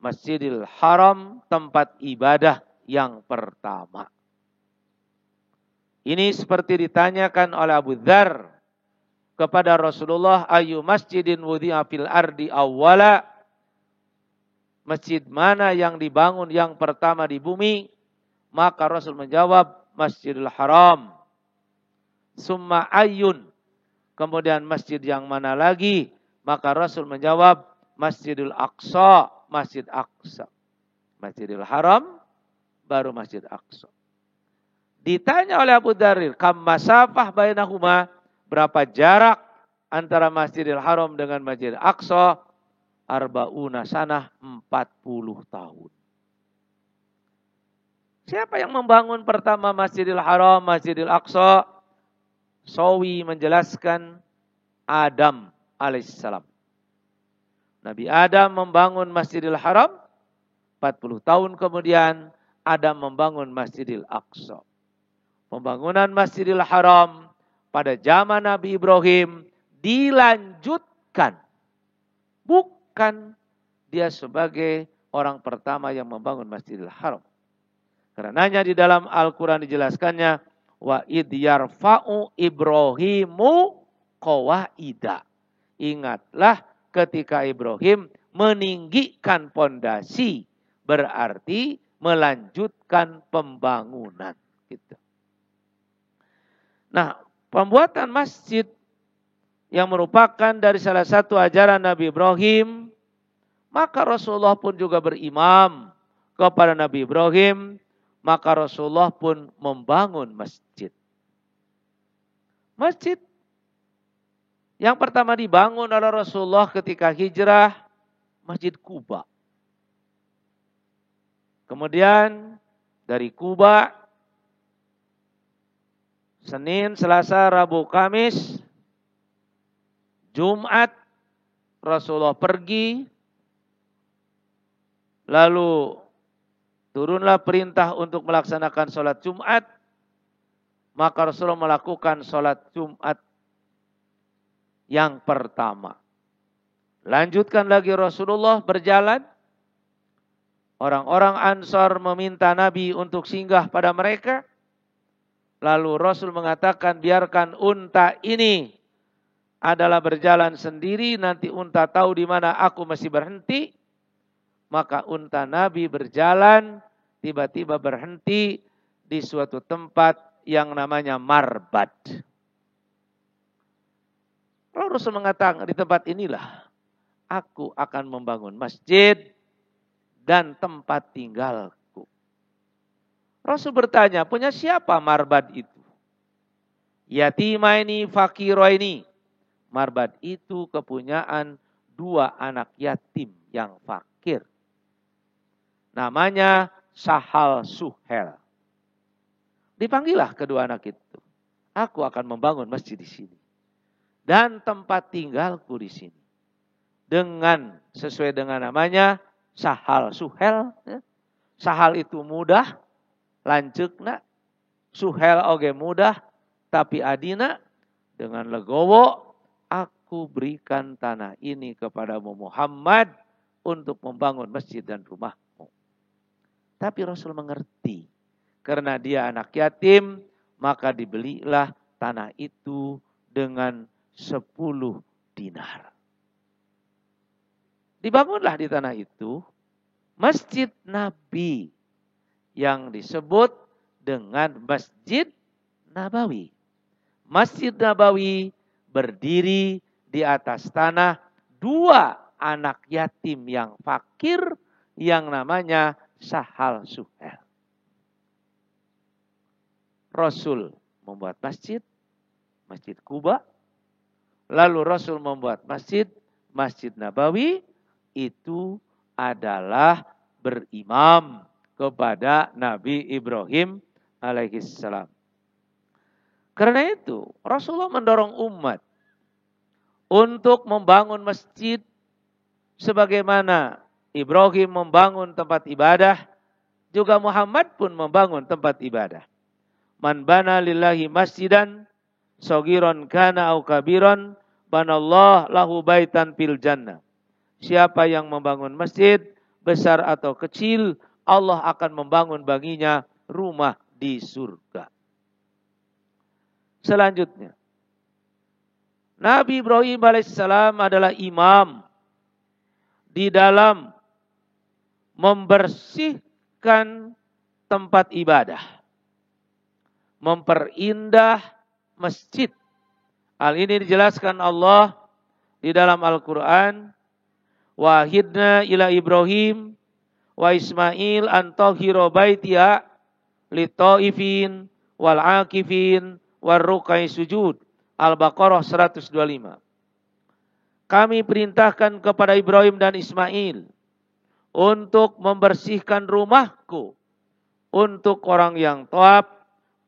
[SPEAKER 1] Masjidil Haram, tempat ibadah yang pertama. Ini seperti ditanyakan oleh Abu Dzar kepada Rasulullah, ayu masjidin wudi'a fil ardi awwala, masjid mana yang dibangun yang pertama di bumi? Maka Rasul menjawab, Masjidil Haram. Summa ayyun, kemudian masjid yang mana lagi? Maka Rasul menjawab, Masjidil Aqsa, Masjid Aqsa. Masjidil Haram, baru Masjid Aqsa. Ditanya oleh Abu Dharir, kam masafah bainahuma, berapa jarak antara Masjidil Haram dengan Masjid Aqsa? Arba'una sanah, 40 tahun. Siapa yang membangun pertama Masjidil Haram, Masjidil Aqsa? Sawi menjelaskan Adam alaihissalam. Nabi Adam membangun Masjidil Haram, 40 tahun kemudian Adam membangun Masjidil Aqsa. Pembangunan Masjidil Haram pada zaman Nabi Ibrahim dilanjutkan. Bukan dia sebagai orang pertama yang membangun Masjidil Haram. Karenanya di dalam Al-Quran dijelaskannya, wa idh yarfa'u Ibrahimu qawaida. Ingatlah ketika Ibrahim meninggikan pondasi, berarti melanjutkan pembangunan. Gitu. Nah, pembuatan masjid yang merupakan dari salah satu ajaran Nabi Ibrahim, maka Rasulullah pun juga berimam kepada Nabi Ibrahim, maka Rasulullah pun membangun masjid. Masjid yang pertama dibangun oleh Rasulullah ketika hijrah, Masjid Quba. Kemudian dari Quba, Senin, Selasa, Rabu, Kamis, Jumat, Rasulullah pergi, lalu turunlah perintah untuk melaksanakan sholat Jumat, maka Rasulullah melakukan sholat Jumat yang pertama. Lanjutkan lagi Rasulullah berjalan, orang-orang Ansar meminta Nabi untuk singgah pada mereka, lalu Rasul mengatakan, biarkan unta ini adalah berjalan sendiri, nanti unta tahu di mana aku masih berhenti. Maka unta Nabi berjalan, tiba-tiba berhenti di suatu tempat yang namanya Marbad. Lalu Rasul mengatakan, di tempat inilah aku akan membangun masjid dan tempat tinggalku. Rasul bertanya, punya siapa Marbad itu? Yatimaini fakiraini. Marbad itu kepunyaan 2 anak yatim yang fakir. Namanya Sahal Suhel. Dipanggillah kedua anak itu. Aku akan membangun masjid di sini. Dan tempat tinggalku di sini. Dengan sesuai dengan namanya Sahal Suhel. Sahal itu mudah, lanceukna. Suhel oge mudah, tapi adina dengan legowo, aku berikan tanah ini kepadamu Muhammad untuk membangun masjid dan rumahmu. Tapi Rasul mengerti, karena dia anak yatim, maka dibelilah tanah itu dengan 10 dinar. Dibangunlah di tanah itu Masjid Nabi yang disebut dengan Masjid Nabawi. Masjid Nabawi berdiri di atas tanah 2 anak yatim yang fakir yang namanya Sahal Suhel. Rasul membuat masjid, Masjid Quba. Lalu Rasul membuat masjid, Masjid Nabawi. Itu adalah berimam kepada Nabi Ibrahim alaihissalam. Karena itu Rasulullah mendorong umat untuk membangun masjid sebagaimana Ibrahim membangun tempat ibadah, juga Muhammad pun membangun tempat ibadah. Man bana lillahi masjidan sogiron kana au kabiron banallah lahu baitan fil jannah. Siapa yang membangun masjid besar atau kecil, Allah akan membangun baginya rumah di surga. Selanjutnya, Nabi Ibrahim alaihissalam adalah imam di dalam membersihkan tempat ibadah, memperindah masjid. Hal ini dijelaskan Allah di dalam Al-Quran. Wahidna ila Ibrahim wa Ismail an tahhira baitiya li taifin wal akifin war rukai sujud. Al-Baqarah 125. Kami perintahkan kepada Ibrahim dan Ismail untuk membersihkan rumahku untuk orang yang tawaf,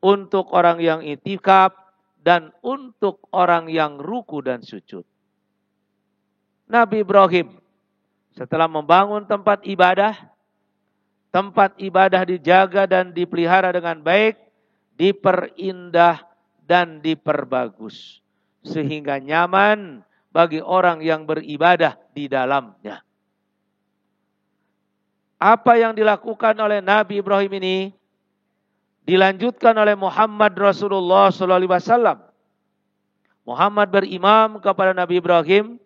[SPEAKER 1] untuk orang yang itikaf, dan untuk orang yang ruku dan sujud. Nabi Ibrahim setelah membangun tempat ibadah dijaga dan dipelihara dengan baik, diperindah dan diperbagus sehingga nyaman bagi orang yang beribadah di dalamnya. Apa yang dilakukan oleh Nabi Ibrahim ini dilanjutkan oleh Muhammad Rasulullah SAW. Muhammad berimam kepada Nabi Ibrahim,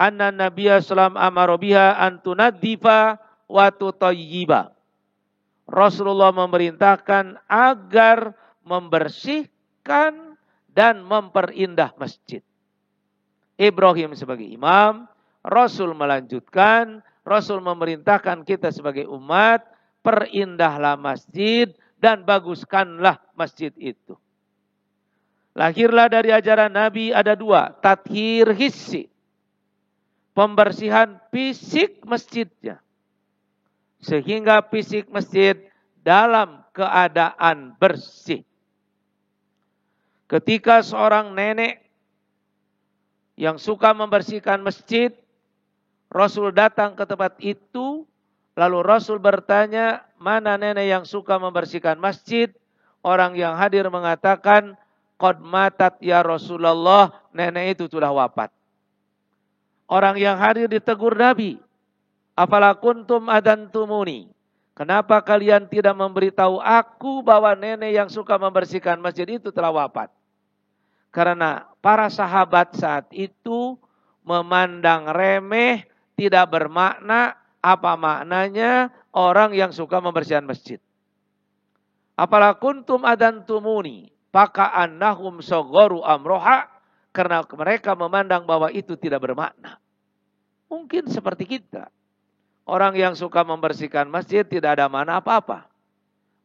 [SPEAKER 1] anna Nabiya sallam amara biha an tunaddifa wa tutayyiba. Rasulullah memerintahkan agar membersihkan dan memperindah masjid. Ibrahim sebagai imam, Rasul melanjutkan, Rasul memerintahkan kita sebagai umat, perindahlah masjid dan baguskanlah masjid itu. Lahirlah dari ajaran Nabi ada dua, tathhir hissi, pembersihan fisik masjidnya, sehingga fisik masjid dalam keadaan bersih. Ketika seorang nenek yang suka membersihkan masjid, Rasul datang ke tempat itu, lalu Rasul bertanya, mana nenek yang suka membersihkan masjid? Orang yang hadir mengatakan, qad matat ya Rasulullah, nenek itu sudah wafat. Orang yang hadir ditegur Nabi, afala kuntum adantumuni, kenapa kalian tidak memberitahu aku bahwa nenek yang suka membersihkan masjid itu telah wafat? Karena para sahabat saat itu memandang remeh, tidak bermakna apa maknanya orang yang suka membersihkan masjid. Apala kuntum adantumuni, paka'annahum sagharu amroha, karena mereka memandang bahwa itu tidak bermakna. Mungkin seperti kita. Orang yang suka membersihkan masjid tidak ada makna apa-apa.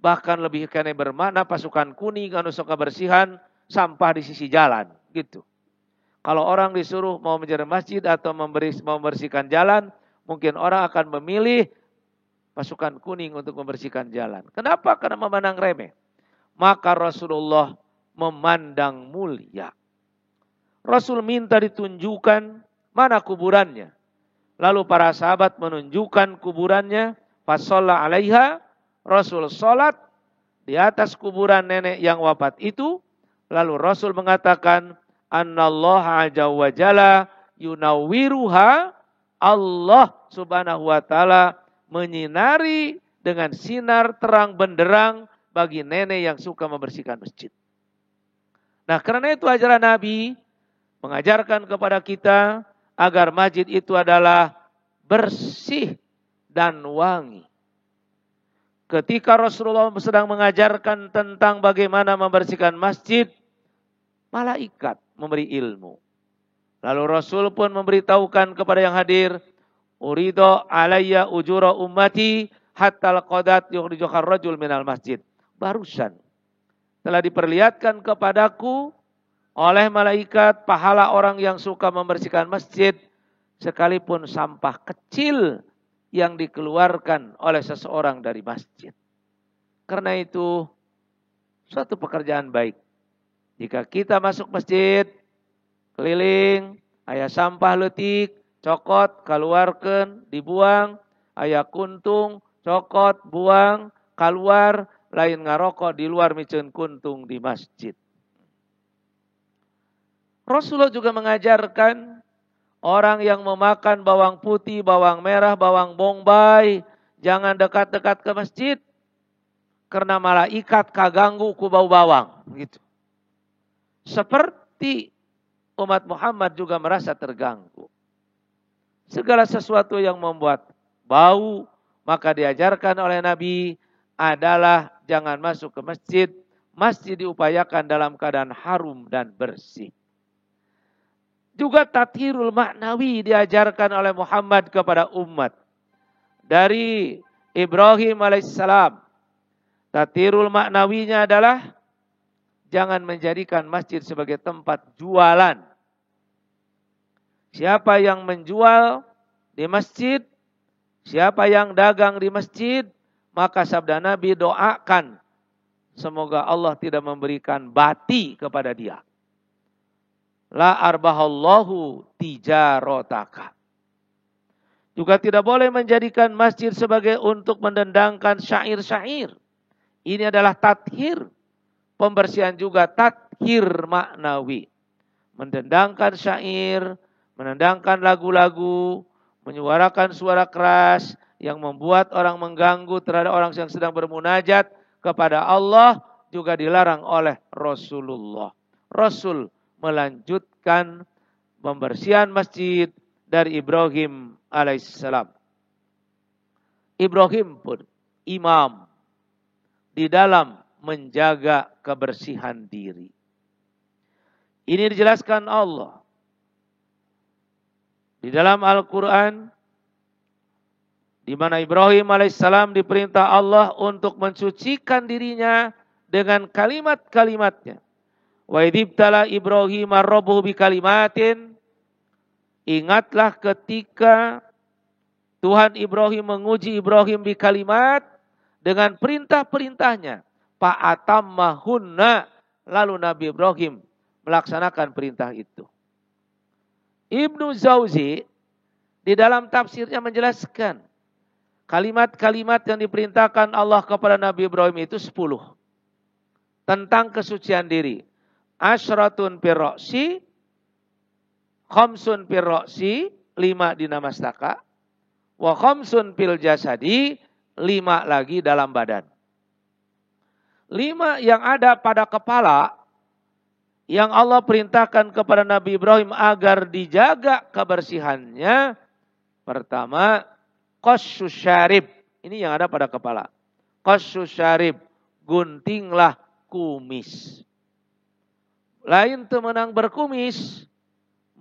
[SPEAKER 1] Bahkan lebih kena bermakna pasukan kuning anu suka bersihan sampah di sisi jalan, gitu. Kalau orang disuruh mau menjaga masjid atau membersihkan jalan, mungkin orang akan memilih pasukan kuning untuk membersihkan jalan. Kenapa? Karena memandang remeh. Maka Rasulullah memandang mulia. Rasul minta ditunjukkan mana kuburannya. Lalu para sahabat menunjukkan kuburannya. Fasholla alaiha, Rasul sholat di atas kuburan nenek yang wafat itu. Lalu Rasul mengatakan, Annallaha azza wa jalla yunawwiruha, Allah subhanahu wa ta'ala menyinari dengan sinar terang benderang bagi nenek yang suka membersihkan masjid. Nah, karena itu ajaran Nabi mengajarkan kepada kita agar masjid itu adalah bersih dan wangi. Ketika Rasulullah sedang mengajarkan tentang bagaimana membersihkan masjid, malaikat memberi ilmu. Lalu Rasul pun memberitahukan kepada yang hadir, urido alayya ujura ummati hatta al-qadat yukhrijuhar rajul minal masjid. Barusan telah diperlihatkan kepadaku oleh malaikat pahala orang yang suka membersihkan masjid, sekalipun sampah kecil yang dikeluarkan oleh seseorang dari masjid. Karena itu suatu pekerjaan baik. Jika kita masuk masjid, keliling, aya sampah leutik, cokot, keluarkan, dibuang, aya kuntung, cokot, buang, keluar, lain ngarokok di luar miceun kuntung di masjid. Rasulullah juga mengajarkan orang yang memakan bawang putih, bawang merah, bawang bombay, jangan dekat-dekat ke masjid, karena malaikat kaganggu ku bau bawang. Gitu. Seperti umat Muhammad juga merasa terganggu. Segala sesuatu yang membuat bau, maka diajarkan oleh Nabi adalah jangan masuk ke masjid. Masjid diupayakan dalam keadaan harum dan bersih. Juga tathirul maknawi diajarkan oleh Muhammad kepada umat. Dari Ibrahim alaihissalam. Tathirul maknawinya adalah jangan menjadikan masjid sebagai tempat jualan. Siapa yang menjual di masjid, siapa yang dagang di masjid, maka sabda Nabi doakan. Semoga Allah tidak memberikan bati kepada dia. La arbahallahu tijarotaka. Juga tidak boleh menjadikan masjid sebagai untuk mendendangkan syair-syair. Ini adalah tathir. Pembersihan juga tathir maknawi. Mendendangkan syair, menendangkan lagu-lagu, menyuarakan suara keras yang membuat orang mengganggu terhadap orang yang sedang bermunajat kepada Allah juga dilarang oleh Rasulullah. Rasul melanjutkan pembersihan masjid dari Ibrahim alaihissalam. Ibrahim pun imam di dalam menjaga kebersihan diri. Ini dijelaskan Allah di dalam Al-Quran, di mana Ibrahim alaihissalam diperintah Allah untuk mensucikan dirinya dengan kalimat-kalimatnya. Wa idzibtala Ibrahim rabbuhu bikalimatin. Ingatlah ketika Tuhan Ibrahim menguji Ibrahim bikalimat dengan perintah-perintahnya. Fa'atammahunna. Lalu Nabi Ibrahim melaksanakan perintah itu. Ibnu Jauzi di dalam tafsirnya menjelaskan kalimat-kalimat yang diperintahkan Allah kepada Nabi Ibrahim itu 10. Tentang kesucian diri. Asyratun firroksi, khamsun firroksi, 5 di namastaka, wa khamsun fil jasadi, 5 lagi dalam badan. 5 yang ada pada kepala, yang Allah perintahkan kepada Nabi Ibrahim agar dijaga kebersihannya. Pertama, qassus syarib. Ini yang ada pada kepala. Qassus syarib, guntinglah kumis. Lain teu menang berkumis.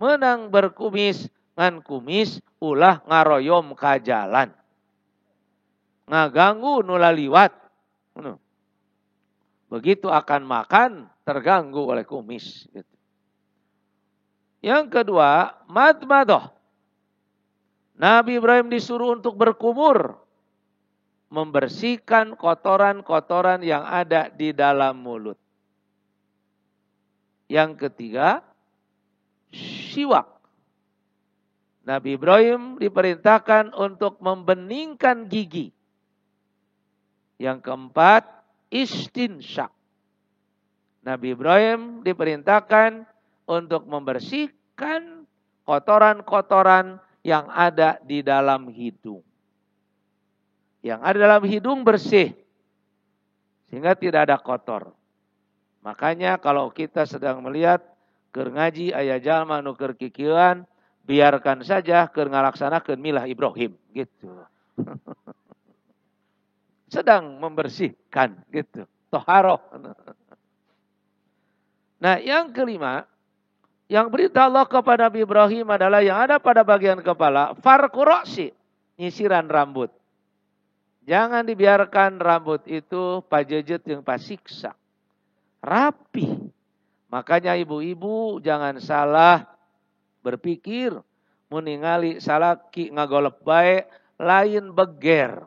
[SPEAKER 1] Menang berkumis ngan kumis ulah ngaroyom ka jalan. Ngaganggu nu laliwat. Begitu akan makan terganggu oleh kumis. Yang kedua, madmadah. Nabi Ibrahim disuruh untuk berkumur. Membersihkan kotoran-kotoran yang ada di dalam mulut. Yang ketiga, siwak. Nabi Ibrahim diperintahkan untuk membeningkan gigi. Yang keempat, istinsyak. Nabi Ibrahim diperintahkan untuk membersihkan kotoran-kotoran yang ada di dalam hidung. Yang ada dalam hidung bersih. Sehingga tidak ada kotor. Makanya kalau kita sedang melihat keur ngaji aya jalma nu keur kikieuan, biarkan saja keur ngalaksanakeun milah Ibrahim gitu. Sedang membersihkan gitu. Toharoh. Nah, yang kelima, yang perintah Allah kepada Nabi Ibrahim adalah yang ada pada bagian kepala, farqu ra'si, nyisiran rambut. Jangan dibiarkan rambut itu pajejet yang pasiksa. Rapi. Makanya ibu-ibu jangan salah berpikir. Mun ningali salaki ngagolep bae, lain beger.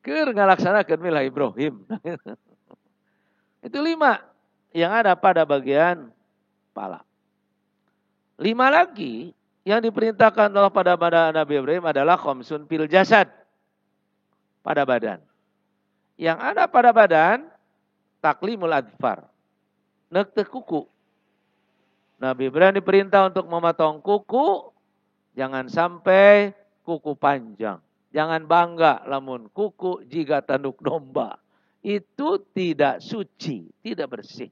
[SPEAKER 1] Keur ngalaksanakeun milah Ibrahim. Itu 5 yang ada pada bagian kepala. 5 lagi yang diperintahkan Allah pada Nabi Ibrahim adalah khamsun fil jasad. Pada badan. Yang ada pada badan, taklimul adfar. Nekte kuku. Nabi Ibrahim diperintah untuk memotong kuku. Jangan sampai kuku panjang. Jangan bangga lamun kuku jika tanduk domba. Itu tidak suci, tidak bersih.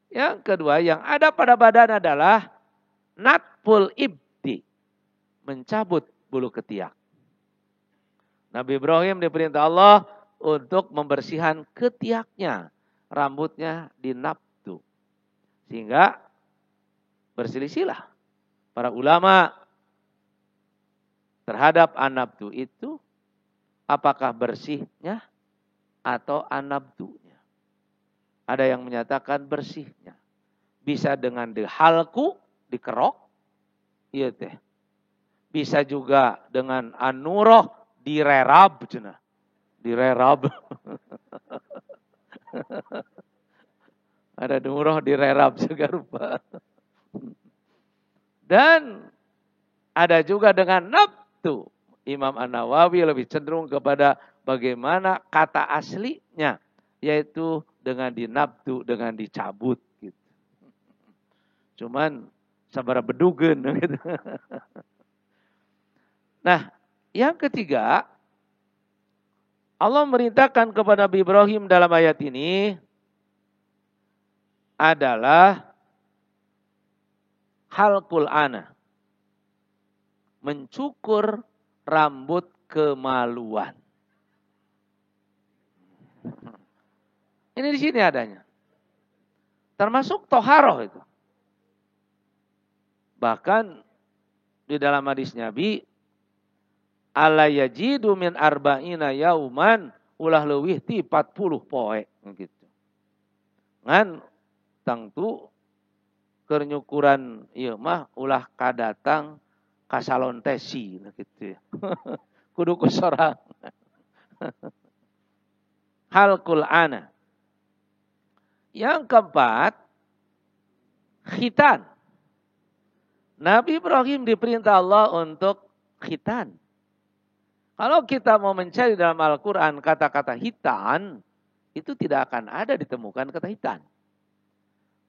[SPEAKER 1] Yang kedua, yang ada pada badan adalah natful ibdi. Mencabut bulu ketiak. Nabi Ibrahim diperintah Allah untuk membersihkan ketiaknya. Rambutnya dinabtu. Sehingga berselisihlah para ulama terhadap anabtu itu. Apakah bersihnya atau anabtunya. Ada yang menyatakan bersihnya. Bisa dengan dihalku, dikerok. Iya teh. Bisa juga dengan anuroh, direrab. Direrab. Ada nuroh direrab juga rupa. Dan ada juga dengan nabtu. Imam An-Nawawi lebih cenderung kepada bagaimana kata aslinya. Yaitu dengan dinabtu, dengan dicabut. Gitu. Cuman sabar bedugen. Gitu. Nah, yang ketiga. Allah merintahkan kepada Nabi Ibrahim dalam ayat ini adalah halqul ana. Mencukur rambut kemaluan. Ini di sini adanya. Termasuk toharoh itu. Bahkan di dalam hadis Nabi, ala yajidu min arba'ina yauman ulah leuwih ti 40 poe gitu. Ngan tangtu keur nyukuran ieu mah ulah kadatang ka salon tesi gitu ya. Kudu ku sorang. Halqul ana. Yang keempat, khitan. Nabi Ibrahim diperintah Allah untuk khitan. Kalau kita mau mencari dalam Al-Quran kata-kata hitan, itu tidak akan ada ditemukan kata hitan.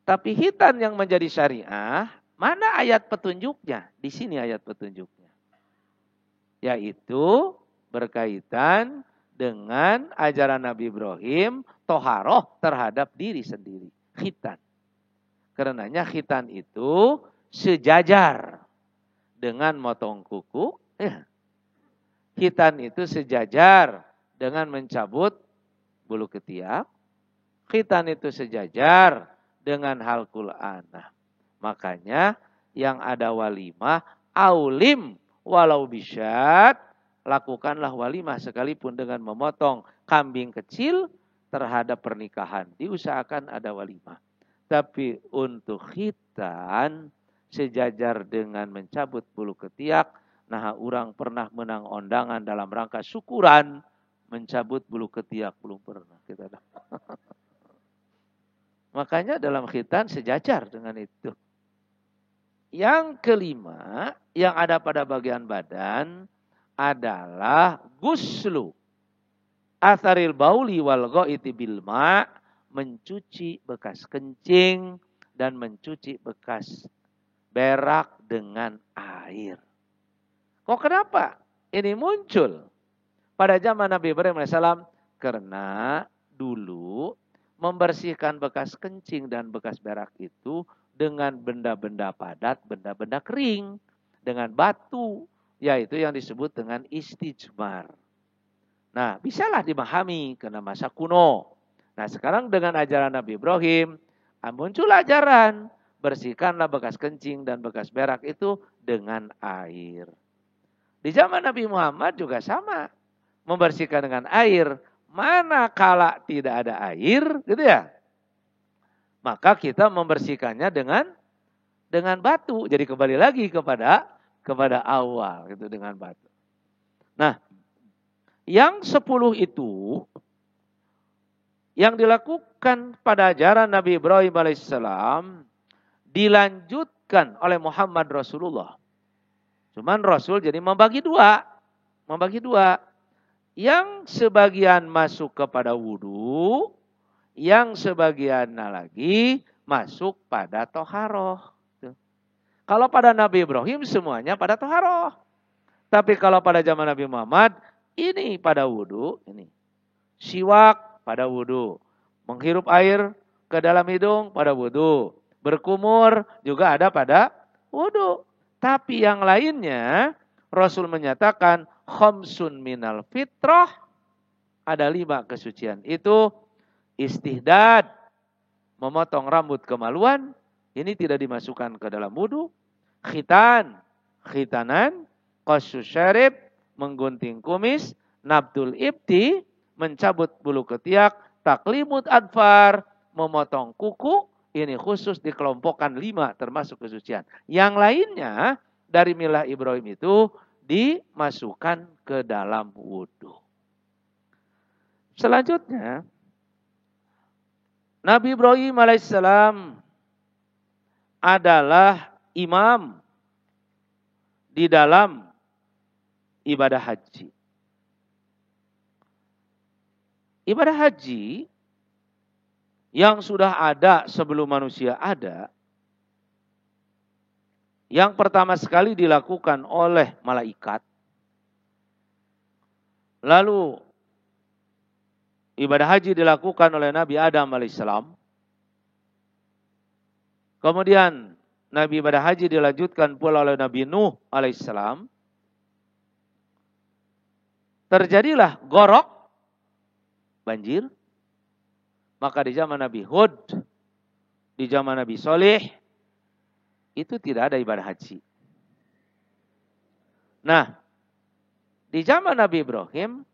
[SPEAKER 1] Tapi hitan yang menjadi syariah, mana ayat petunjuknya? Di sini ayat petunjuknya. Yaitu berkaitan dengan ajaran Nabi Ibrahim, toharoh terhadap diri sendiri. Khitan. Karenanya khitan itu sejajar dengan motong kuku. Khitan itu sejajar dengan mencabut bulu ketiak. Khitan itu sejajar dengan halqul ana. Makanya yang ada walimah, aulim walau bisyat, lakukanlah walimah sekalipun dengan memotong kambing kecil terhadap pernikahan. Diusahakan ada walimah. Tapi untuk khitan sejajar dengan mencabut bulu ketiak, nah orang pernah menang undangan dalam rangka syukuran, mencabut bulu ketiak belum pernah kita dapat. Makanya dalam khitan sejajar dengan itu. Yang kelima, yang ada pada bagian badan adalah guslu atharil bauli wal ghaiti bil ma, mencuci bekas kencing dan mencuci bekas berak dengan air. Kok kenapa ini muncul pada zaman Nabi Ibrahim AS? Karena dulu membersihkan bekas kencing dan bekas berak itu dengan benda-benda padat, benda-benda kering, dengan batu, yaitu yang disebut dengan istijmar. Nah, bisalah dimahami karena masa kuno. Nah, sekarang dengan ajaran Nabi Ibrahim, muncul ajaran, bersihkanlah bekas kencing dan bekas berak itu dengan air. Di zaman Nabi Muhammad juga sama, membersihkan dengan air. Manakala tidak ada air, gitu ya. Maka kita membersihkannya dengan batu. Jadi kembali lagi kepada kepada awal gitu dengan batu. Nah, yang 10 itu yang dilakukan pada ajaran Nabi Ibrahim alaihissalam dilanjutkan oleh Muhammad Rasulullah. Cuman Rasul jadi membagi dua. Yang sebagian masuk kepada wudhu, yang sebagian lagi masuk pada toharoh. Kalau pada Nabi Ibrahim semuanya pada toharoh. Tapi kalau pada zaman Nabi Muhammad, ini pada wudhu, ini. Siwak pada wudhu. Menghirup air ke dalam hidung pada wudhu. Berkumur juga ada pada wudhu. Tapi yang lainnya, Rasul menyatakan, khamsun minal fitrah. Ada 5 kesucian. Itu istihdad, memotong rambut kemaluan. Ini tidak dimasukkan ke dalam wudhu. Khitanan, qasus syarib, menggunting kumis, nabdul ibti, mencabut bulu ketiak, taklimut adfar, memotong kuku. Ini khusus dikelompokkan 5 termasuk kesucian. Yang lainnya dari milah Ibrahim itu dimasukkan ke dalam wudhu. Selanjutnya, Nabi Ibrahim alaihissalam adalah imam di dalam ibadah haji. Ibadah haji yang sudah ada sebelum manusia ada, yang pertama sekali dilakukan oleh malaikat. Lalu ibadah haji dilakukan oleh Nabi Adam alaihissalam. Kemudian Nabi ibadah haji dilanjutkan pula oleh Nabi Nuh alaihissalam. Terjadilah gorok, banjir. Maka di zaman Nabi Hud, di zaman Nabi Soleh, itu tidak ada ibadah haji. Nah, di zaman Nabi Ibrahim,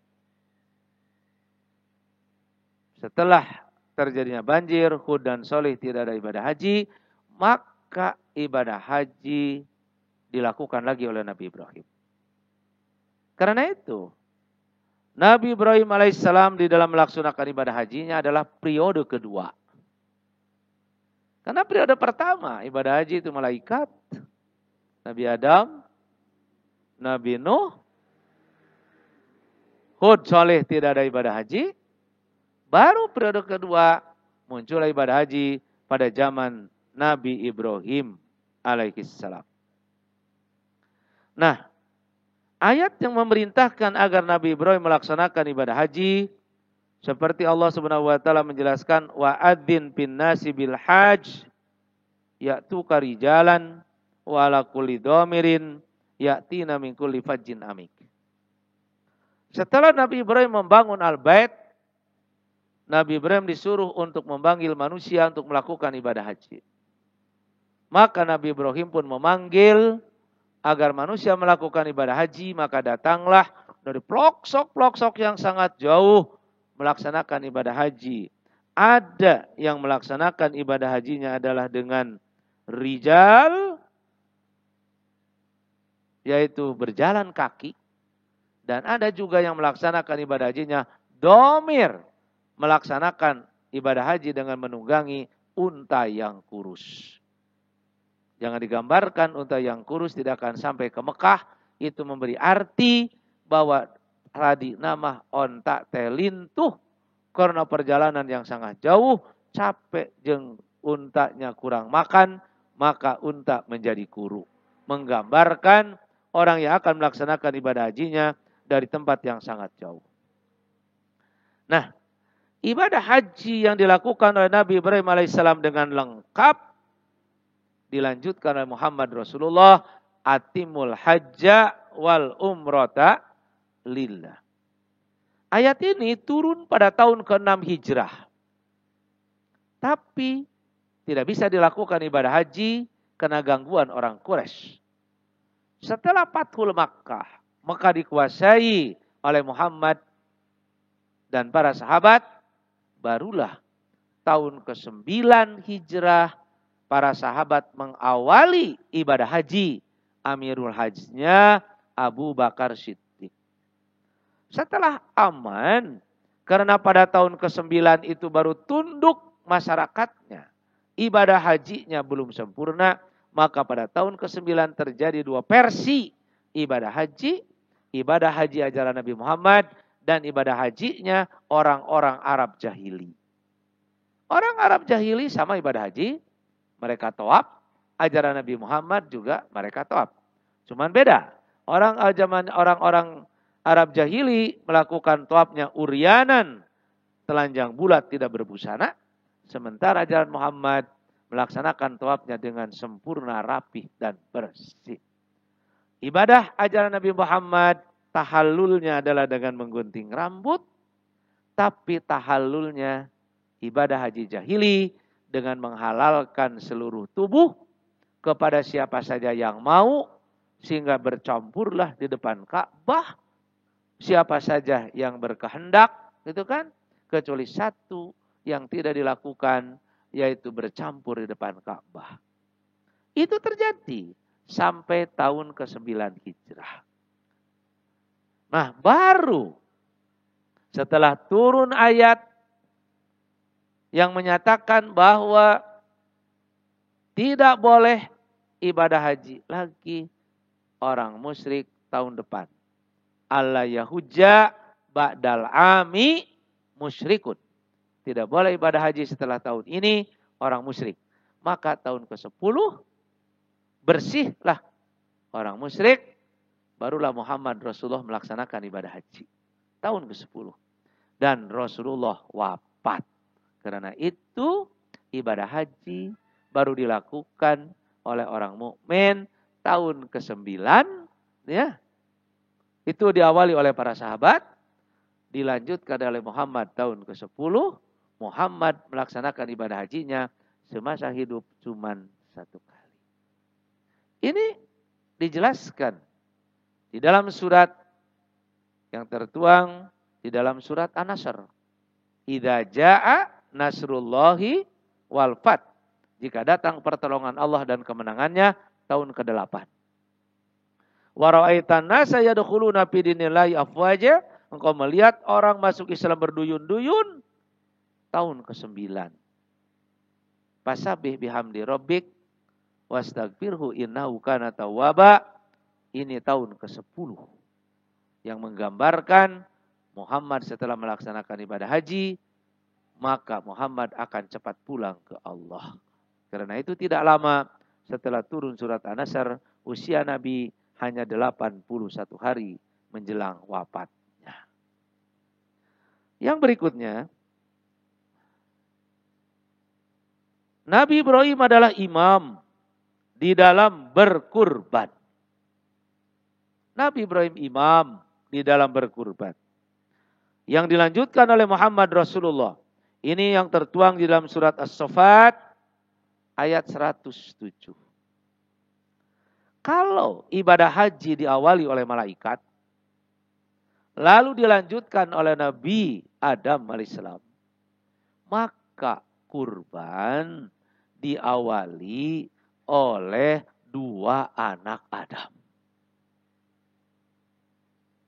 [SPEAKER 1] setelah terjadinya banjir, Hud dan Soleh tidak ada ibadah haji, maka ibadah haji dilakukan lagi oleh Nabi Ibrahim. Karena itu, Nabi Ibrahim alaihissalam di dalam melaksanakan ibadah hajinya adalah periode kedua. Karena periode pertama ibadah haji itu malaikat, Nabi Adam, Nabi Nuh, Hud, Soleh tidak ada ibadah haji. Baru periode kedua muncul ibadah haji pada zaman Nabi Ibrahim alaihissalam. Nah, ayat yang memerintahkan agar Nabi Ibrahim melaksanakan ibadah haji seperti Allah Subhanahu wa taala menjelaskan wa adzin bin nasi bil hajj ya'tuka rijalan wa ala kulli dhamirin ya'tina min kulli fajjin amik. Setelah Nabi Ibrahim membangun Al-Bait, Nabi Ibrahim disuruh untuk memanggil manusia untuk melakukan ibadah haji. Maka Nabi Ibrahim pun memanggil agar manusia melakukan ibadah haji, maka datanglah dari pelosok-pelosok yang sangat jauh melaksanakan ibadah haji. Ada yang melaksanakan ibadah hajinya adalah dengan rijal, yaitu berjalan kaki. Dan ada juga yang melaksanakan ibadah hajinya domir, melaksanakan ibadah haji dengan menunggangi unta yang kurus. Jangan digambarkan unta yang kurus tidak akan sampai ke Mekah. Itu memberi arti bahwa tadi nama onta telintuh karena perjalanan yang sangat jauh, capek jeung untanya kurang makan, maka unta menjadi kuru. Menggambarkan orang yang akan melaksanakan ibadah hajinya dari tempat yang sangat jauh. Nah, ibadah haji yang dilakukan oleh Nabi Ibrahim alaihissalam dengan lengkap dilanjutkan oleh Muhammad Rasulullah, atimul hajja wal umrata lillah. Ayat ini turun pada tahun ke-6 Hijrah. Tapi tidak bisa dilakukan ibadah haji karena gangguan orang Quraisy. Setelah Fathul Makkah, Mekah dikuasai oleh Muhammad dan para sahabat, barulah tahun ke-9 Hijrah para sahabat mengawali ibadah haji Amirul Hajjnya Abu Bakar Siddiq. Setelah aman, karena pada tahun ke-9 itu baru tunduk masyarakatnya, ibadah hajinya belum sempurna, maka pada tahun ke-9 terjadi dua versi ibadah haji. Ibadah haji ajaran Nabi Muhammad dan ibadah hajinya orang-orang Arab jahili. Orang Arab jahili sama ibadah haji, mereka tawaf. Ajaran Nabi Muhammad juga mereka tawaf. Cuman beda. Orang-orang Arab jahili melakukan tawafnya uryanan, telanjang bulat tidak berbusana. Sementara ajaran Muhammad melaksanakan tawafnya dengan sempurna, rapih dan bersih. Ibadah ajaran Nabi Muhammad, tahallulnya adalah dengan menggunting rambut. Tapi tahallulnya ibadah haji jahili dengan menghalalkan seluruh tubuh kepada siapa saja yang mau, sehingga bercampurlah di depan Ka'bah siapa saja yang berkehendak, gitu kan? Kecuali satu yang tidak dilakukan, yaitu bercampur di depan Ka'bah. Itu terjadi sampai tahun ke-9 Hijrah. Nah, baru setelah turun ayat yang menyatakan bahwa tidak boleh ibadah haji lagi orang musyrik tahun depan. Allah yahujja ba'dal ami musyrikun. Tidak boleh ibadah haji setelah tahun ini orang musyrik. Maka tahun ke-10 bersihlah orang musyrik, barulah Muhammad Rasulullah melaksanakan ibadah haji. Tahun ke-10. Dan Rasulullah wafat. Karena itu ibadah haji baru dilakukan oleh orang mukmin tahun ke-9. Ya. Itu diawali oleh para sahabat. Dilanjutkan oleh Muhammad tahun ke-10. Muhammad melaksanakan ibadah hajinya semasa hidup cuman 1 kali. Ini dijelaskan di dalam surat yang tertuang di dalam surat An-Nasr. Idza jaa nasrullahi wal fath. Jika datang pertolongan Allah dan kemenangannya tahun ke-8. Wa ra'aitan nasa yadkhuluna fi dinillahi afwaja. Engkau melihat orang masuk Islam berduyun-duyun tahun ke-9. Fasabbih bihamdi rabbik wastaghfirhu innahu kana tawwaba. Ini tahun ke-10 yang menggambarkan Muhammad setelah melaksanakan ibadah haji, maka Muhammad akan cepat pulang ke Allah. Karena itu tidak lama setelah turun surat An-Nasr, usia Nabi hanya 81 hari menjelang wafatnya. Yang berikutnya, Nabi Ibrahim adalah imam di dalam berkurban. Nabi Ibrahim imam di dalam berkurban. Yang dilanjutkan oleh Muhammad Rasulullah. Ini yang tertuang di dalam surat As-Saffat ayat 107. Kalau ibadah haji diawali oleh malaikat, lalu dilanjutkan oleh Nabi Adam alaihissalam, maka kurban diawali oleh 2 anak Adam.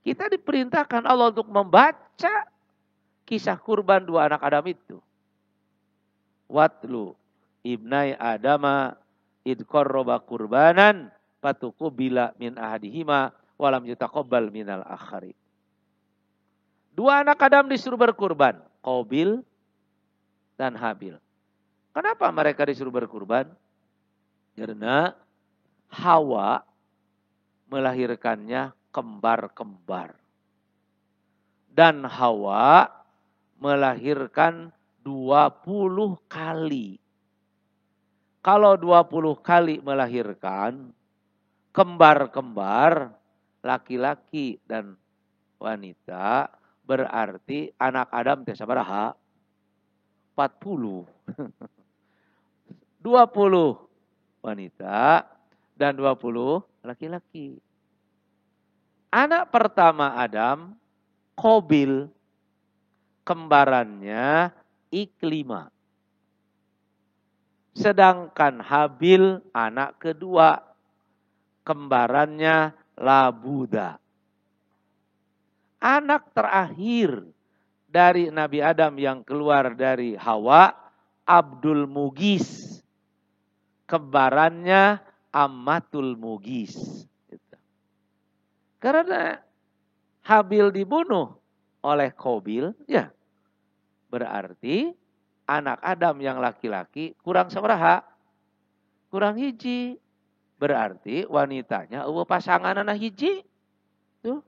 [SPEAKER 1] Kita diperintahkan Allah untuk membaca kisah kurban 2 anak Adam itu. Watlu ibnai Adama id qarraba kurbanan fatuqubila min ahadihima walam yutaqabbal minal akhari. 2 anak Adam disuruh berkurban, Qabil dan Habil. Kenapa mereka disuruh berkurban? Karena Hawa melahirkannya kembar-kembar. Dan Hawa melahirkan 20 kali. Kalau 20 kali melahirkan kembar-kembar, laki-laki dan wanita, berarti anak Adam teh sabaraha? 40. 20 wanita dan 20 laki-laki. Anak pertama Adam, Qabil, kembarannya Iklima. Sedangkan Habil anak kedua, kembarannya Labuda. Anak terakhir dari Nabi Adam yang keluar dari Hawa, Abdul Mugis. Kembarannya Ammatul Mugis. Karena Habil dibunuh oleh Qabil, ya berarti anak Adam yang laki-laki kurang sabaraha? Kurang hiji. Berarti wanitanya pasangan anak hiji. Tuh.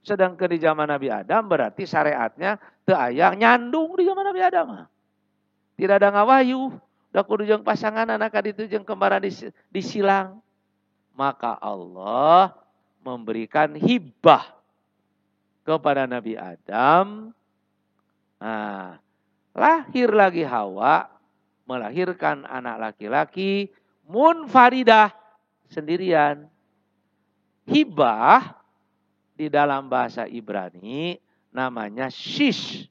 [SPEAKER 1] Sedangkan di zaman Nabi Adam berarti syariatnya teu aya nyandung di zaman Nabi Adam. Tidak ada ngawayu, da kudu jeung pasangan anak kaditu jeung kembaran disilang. Maka Allah memberikan hibah kepada Nabi Adam. Nah, lahir lagi Hawa, melahirkan anak laki-laki, munfaridah, sendirian. Hibah di dalam bahasa Ibrani namanya shish.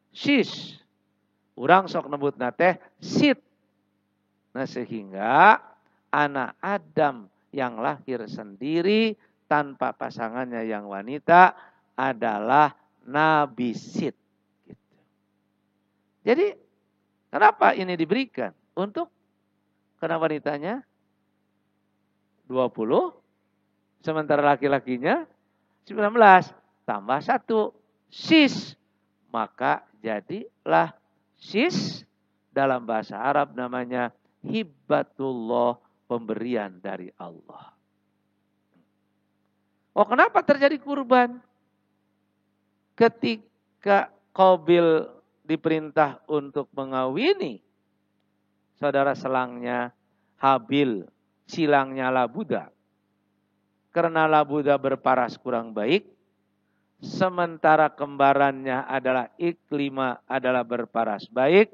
[SPEAKER 1] Shish. Urang sok nebutna teh sit. Nah sehingga anak Adam yang lahir sendiri tanpa pasangannya yang wanita adalah Nabi Sit. Gitu. Jadi kenapa ini diberikan? Untuk karena wanitanya 20, sementara laki-lakinya 19 tambah 1 sis, maka jadilah sis dalam bahasa Arab namanya hibatullah, pemberian dari Allah. Oh, kenapa terjadi kurban? Ketika Qabil diperintah untuk mengawini saudara selangnya Habil, silangnya Labuda. Karena Labuda berparas kurang baik, sementara kembarannya adalah Iklima adalah berparas baik,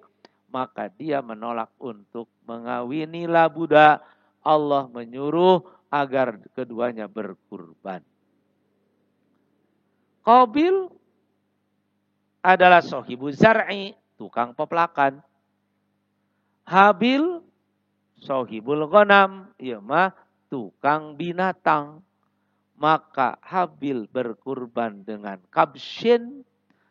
[SPEAKER 1] maka dia menolak untuk mengawini Labuda. Allah menyuruh agar keduanya berkurban. Qabil adalah sohibu zar'i, tukang peplakan. Habil sohibul ghanam, ieu mah tukang binatang. Maka Habil berkurban dengan kabshin,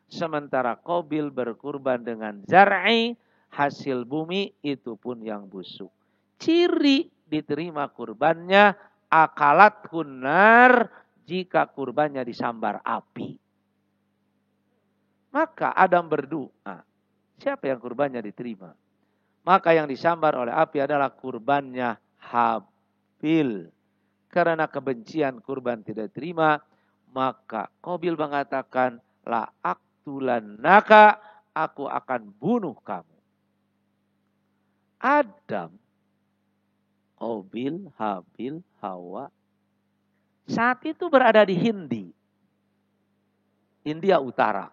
[SPEAKER 1] sementara Qabil berkurban dengan zar'i, hasil bumi itu pun yang busuk. Ciri diterima kurbannya akalat hunar, jika kurbannya disambar api. Maka Adam berdoa, siapa yang kurbannya diterima? Maka yang disambar oleh api adalah kurbannya Habil. Karena kebencian kurban tidak terima, maka Qabil mengatakan, la aktulannaka, aku akan bunuh kamu. Adam, Qabil, Habil, Hawa, saat itu berada di Hindia Utara.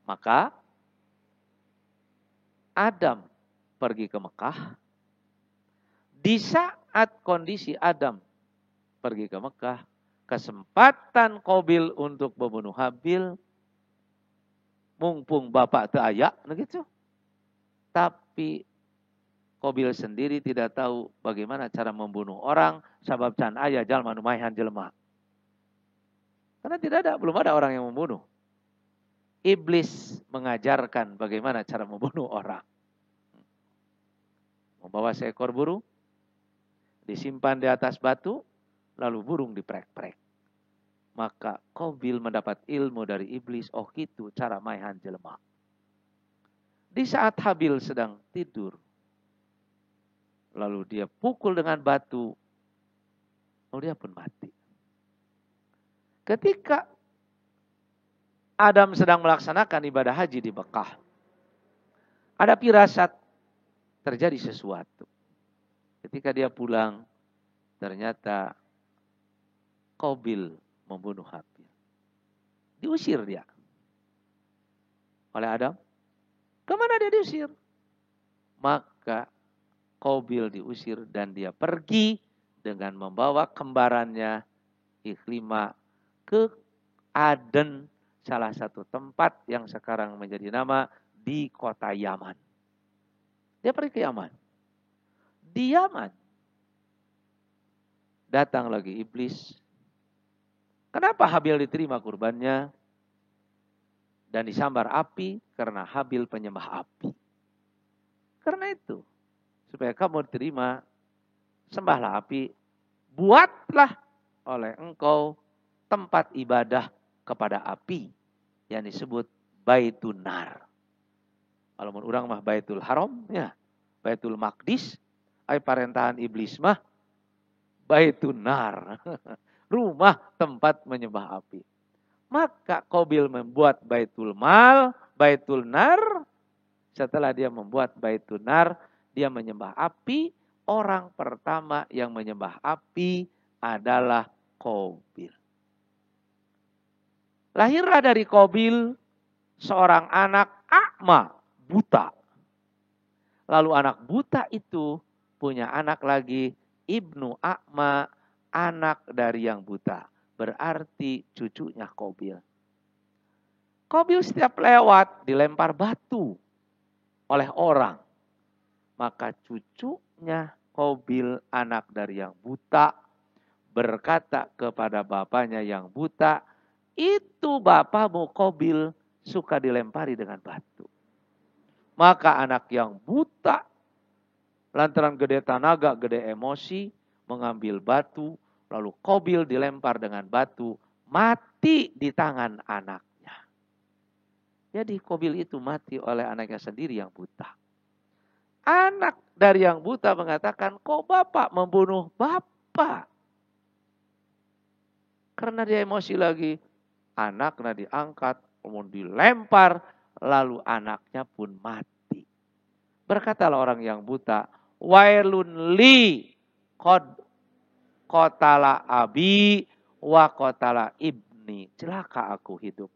[SPEAKER 1] Maka Adam pergi ke Mekah. Di saat kondisi Adam pergi ke Mekah, kesempatan Qabil untuk membunuh Habil, mumpung bapak teu aya, gitu. Tapi Qabil sendiri tidak tahu bagaimana cara membunuh orang, sabab can aya jalma nu maehan jelema. Karena belum ada orang yang membunuh. Iblis mengajarkan bagaimana cara membunuh orang. Membawa seekor burung, disimpan di atas batu, lalu burung diprek-prek. Maka Qabil mendapat ilmu dari iblis, oh gitu cara maehan jelema. Di saat Habil sedang tidur, lalu dia pukul dengan batu, lalu dia pun mati. Ketika Adam sedang melaksanakan ibadah haji di Mekah, ada firasat terjadi sesuatu. Ketika dia pulang, ternyata Qabil membunuh Habil. Diusir dia oleh Adam. Kemana dia diusir? Maka Qabil diusir dan dia pergi dengan membawa kembarannya Iklimah ke Aden, salah satu tempat yang sekarang menjadi nama di kota Yaman. Dia pergi ke Yaman. Di Yaman Datang lagi iblis. Kenapa Habil diterima kurbannya dan disambar api? Karena Habil penyembah api. Karena itu, supaya kamu diterima, sembahlah api, buatlah oleh engkau tempat ibadah kepada api yang disebut Baitun Nar. Kalau mun urang mah Baitul Haram, ya, Baitul Maqdis, ai parentahan iblis mah Baitun Nar. Rumah tempat menyembah api. Maka Qabil membuat Baitul Mal, Baitul Nar. Setelah dia membuat Baitul Nar, dia menyembah api. Orang pertama yang menyembah api adalah Qabil. Lahirlah dari Qabil seorang anak a'ma, buta. Lalu anak buta itu punya anak lagi, Ibnu A'ma, anak dari yang buta. Berarti cucunya Qabil. Qabil setiap lewat dilempar batu oleh orang. Maka cucunya Qabil, anak dari yang buta, berkata kepada bapaknya yang buta, itu bapakmu Qabil suka dilempari dengan batu. Maka anak yang buta, lantaran gede tenaga, gede emosi, mengambil batu, lalu Qabil dilempar dengan batu, mati di tangan anaknya. Jadi Qabil itu mati oleh anaknya sendiri yang buta. Anak dari yang buta mengatakan, kok bapak membunuh bapak? Karena dia emosi lagi, anaknya diangkat, kemudian dilempar, lalu anaknya pun mati. Berkatalah orang yang buta, wailun li qad qatala abi wa qatala ibni. Celaka aku hidup.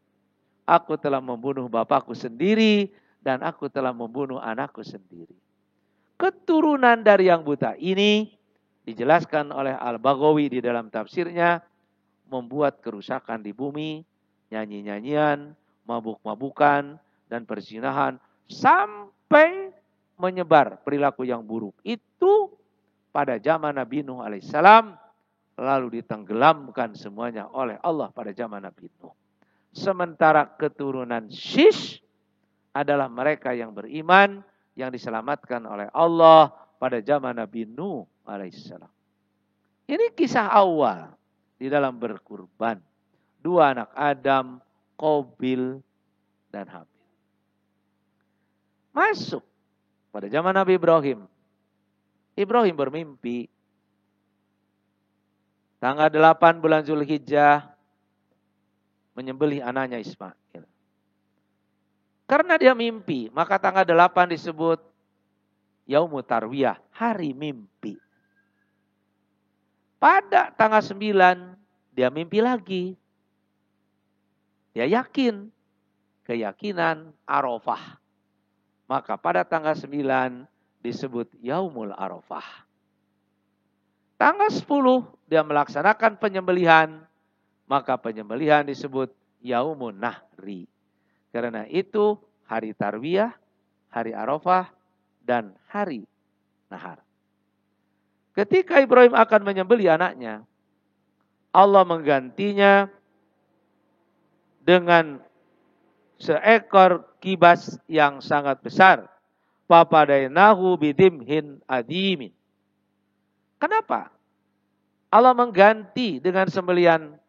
[SPEAKER 1] Aku telah membunuh bapakku sendiri dan aku telah membunuh anakku sendiri. Keturunan dari yang buta ini dijelaskan oleh Al-Baghawi di dalam tafsirnya, membuat kerusakan di bumi, nyanyi-nyanyian, mabuk-mabukan, dan perzinahan, sampai menyebar perilaku yang buruk. Itu pada zaman Nabi Nuh alaihissalam, lalu ditenggelamkan semuanya oleh Allah pada zaman Nabi Nuh. Sementara keturunan Shish adalah mereka yang beriman, yang diselamatkan oleh Allah pada zaman Nabi Nuh alaihissalam. Ini kisah awal di dalam berkurban. Dua anak Adam, Qabil dan Habil. Masuk pada zaman Nabi Ibrahim. Ibrahim bermimpi. Tanggal 8 bulan Zulhijjah menyembelih anaknya Ismail. Karena dia mimpi, maka tanggal 8 disebut Yaumut Tarwiyah, hari mimpi. Pada tanggal 9 dia mimpi lagi. Dia yakin, keyakinan Arafah. Maka pada tanggal 9 disebut Yaumul Arafah. Tanggal 10 dia melaksanakan penyembelihan, maka penyembelihan disebut Yaumun Nahri. Karena itu hari Tarwiyah, hari Arafah, dan hari Nahar. Ketika Ibrahim akan menyembelih anaknya, Allah menggantinya dengan seekor kibas yang sangat besar. Papadainahu bidimhin adimin. Kenapa? Allah mengganti dengan sembelihan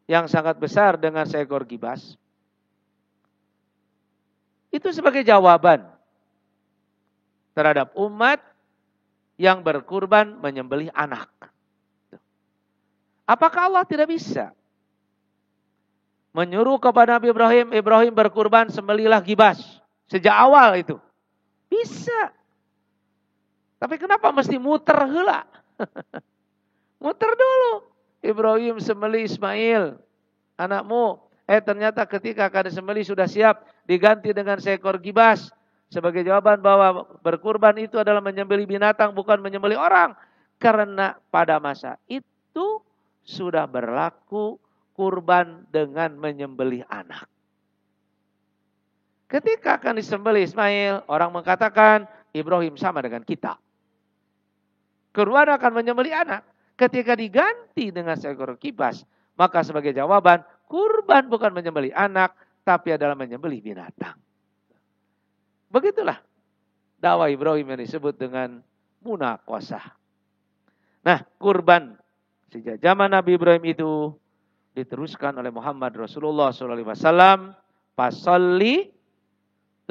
[SPEAKER 1] yang sangat besar dengan seekor kibas. Itu sebagai jawaban terhadap umat yang berkurban menyembelih anak. Apakah Allah tidak bisa menyuruh kepada Nabi Ibrahim, Ibrahim berkurban sembelihlah kibas sejak awal itu? Bisa. Tapi kenapa mesti muter heula? Muter dulu. Ibrahim sembelih Ismail, anakmu. Ternyata ketika akan disembelih sudah siap, diganti dengan seekor kibas. Sebagai jawaban bahwa berkurban itu adalah menyembelih binatang, bukan menyembelih orang. Karena pada masa itu sudah berlaku kurban dengan menyembelih anak. Ketika akan disembelih Ismail, orang mengatakan Ibrahim sama dengan kita. Kurban akan menyembelih anak. Ketika diganti dengan seekor kibas, maka sebagai jawaban, kurban bukan menyembelih anak, tapi adalah menyembelih binatang. Begitulah dakwah Ibrahim yang disebut dengan munaqashah. Nah, kurban sejak zaman Nabi Ibrahim itu diteruskan oleh Muhammad Rasulullah SAW. Fasolli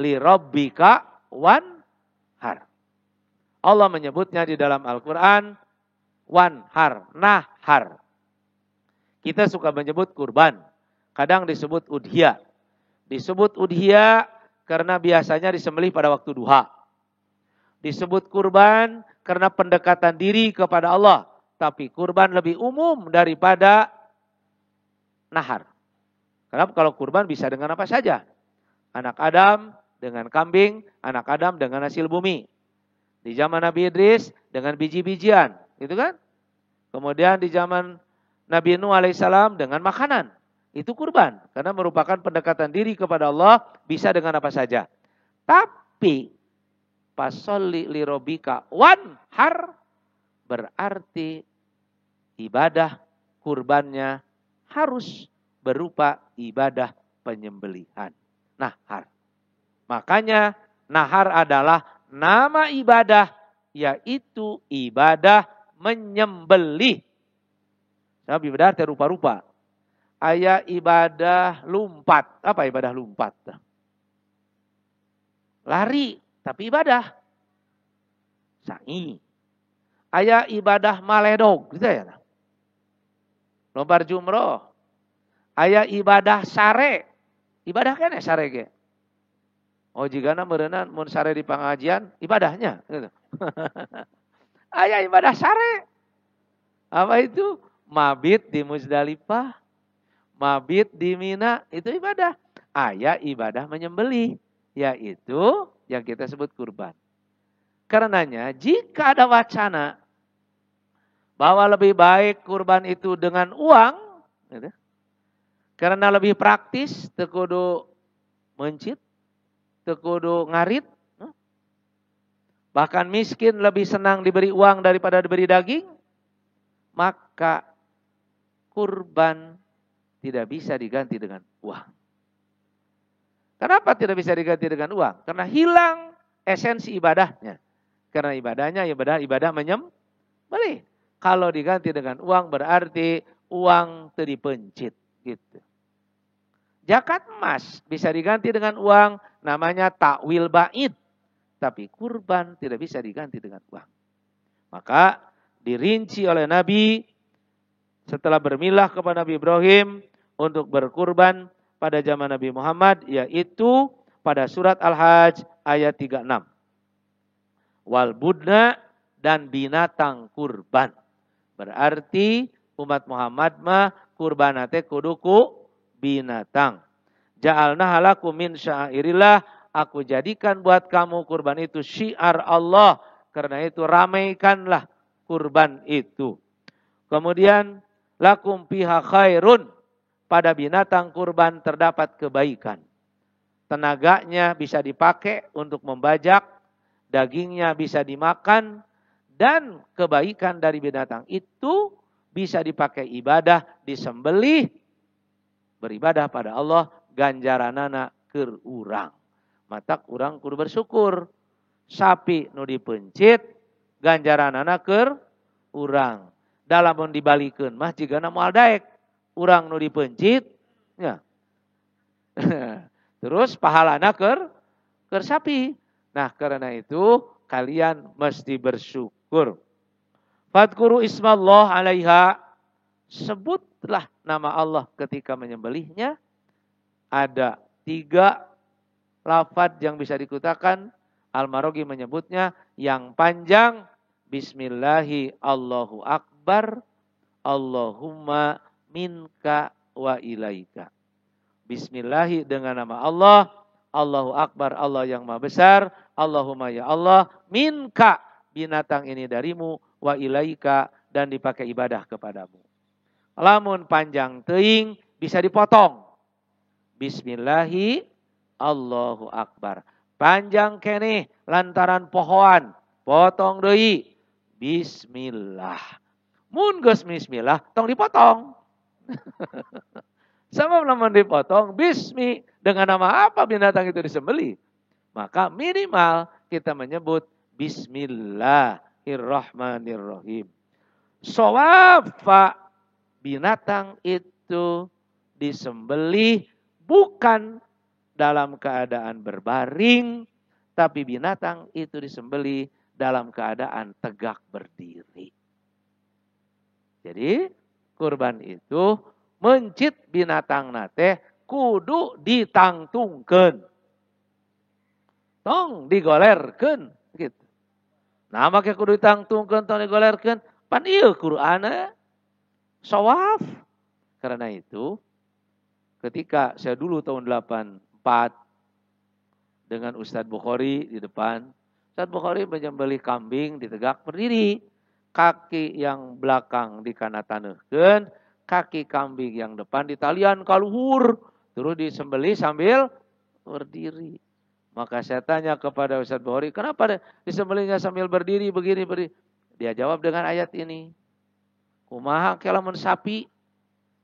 [SPEAKER 1] li rabbika wanhar. Allah menyebutnya di dalam Al-Quran wanhar, nahar. Kita suka menyebut kurban. Kadang disebut udhiyah. Disebut udhiyah karena biasanya disembelih pada waktu duha. Disebut kurban karena pendekatan diri kepada Allah. Tapi kurban lebih umum daripada nahar. Karena kalau kurban bisa dengan apa saja. Anak Adam dengan kambing, anak Adam dengan hasil bumi. Di zaman Nabi Idris dengan biji-bijian. Gitu kan? Kemudian di zaman Nabi Nuh alaihissalam dengan makanan. Itu kurban. Karena merupakan pendekatan diri kepada Allah bisa dengan apa saja. Tapi fasolli li rabbika wanhar berarti ibadah kurbannya harus berupa ibadah penyembelihan. Nahar. Makanya nahar adalah nama ibadah yaitu ibadah menyembelih. Sebab ibadah terupa-rupa. Aya ibadah lumpat. Apa ibadah lumpat? Lari, tapi ibadah. Sa'i. Aya ibadah maledog. Gitu ya. Lombar jumroh. Aya ibadah sare. Ibadah kene sare ge. Oh jigana meureunna mun sare di pengajian ibadahnya. Gitu. Aya ibadah sare. Apa itu? Mabit di Muzdalifah. Mabit di Mina, itu ibadah. Aya ibadah menyembelih, yaitu yang kita sebut kurban. Karenanya jika ada wacana bahwa lebih baik kurban itu dengan uang, gitu, karena lebih praktis, teu kudu mencit, teu kudu ngarit, bahkan miskin lebih senang diberi uang daripada diberi daging, maka kurban tidak bisa diganti dengan uang. Kenapa tidak bisa diganti dengan uang? Karena hilang esensi ibadahnya. Karena ibadahnya ibadah menyembelih. Kalau diganti dengan uang berarti uang teu dipencit gitu. Zakat emas bisa diganti dengan uang, namanya takwil ba'id. Tapi kurban tidak bisa diganti dengan uang. Maka dirinci oleh Nabi setelah bermilah kepada Nabi Ibrahim untuk berkurban pada zaman Nabi Muhammad, yaitu pada surat Al-Hajj ayat 36. Wal budna dan binatang kurban. Berarti umat Muhammad mah kurbanate kuduku binatang. Ja'alna halakum min syairillah. Aku jadikan buat kamu kurban itu syiar Allah. Karena itu ramaikanlah kurban itu. Kemudian lakum fiha khairun. Pada binatang kurban terdapat kebaikan. Tenaganya bisa dipakai untuk membajak. Dagingnya bisa dimakan. Dan kebaikan dari binatang itu bisa dipakai ibadah, disembelih. Beribadah pada Allah, ganjaranana keur urang. Matak urang kudu bersyukur. Sapi nu dipencit, ganjaranana keur urang. Dalamun dibalikeun mah jigana moal daek. Urang nu dipencit, ya. Terus pahalana keur sapi. Nah, karena itu kalian mesti bersyukur. Fadkuru ismallah alaiha. Sebutlah nama Allah ketika menyembelihnya. Ada 3 lafaz yang bisa dikutakan. Al-Maraghi menyebutnya yang panjang. Bismillahi Allahu Akbar. Allahumma minka wa ilaika. Bismillahi dengan nama Allah. Allahu Akbar, Allah yang maha besar. Allahumma ya Allah, minka, binatang ini darimu, wa ilaika, dan dipakai ibadah kepadamu. Lamun panjang teuing bisa dipotong. Bismillahi Allahu Akbar. Panjang keneh lantaran pohoan, potong deui. Bismillah. Mun geus bismillah tong dipotong. Sama lamun dipotong bismi, dengan nama apa binatang itu disembelih? Maka minimal kita menyebut bismillahirrahmanirrahim. Sawafa, binatang itu disembelih bukan dalam keadaan berbaring, tapi binatang itu disembelih dalam keadaan tegak berdiri. Jadi kurban itu mencit binatang nate kudu ditangtungkeun. Tong digolerkeun gitu. Nah make kudu ditangtungkeun tong digolerkeun pan ieu Qur'ana shawaf. Karena itu ketika saya dulu tahun 84 dengan Ustadz Bukhari di depan, Ustadz Bukhari menyembelih kambing di tegak berdiri. Kaki yang belakang dikanatanekeun, kaki kambing yang depan ditalian kaluhur, terus disembelih sambil berdiri. Maka saya tanya kepada Ustadz Bukhari, kenapa disembelihnya sambil berdiri begini? Dia jawab dengan ayat ini. Kumaha kelamun sapi?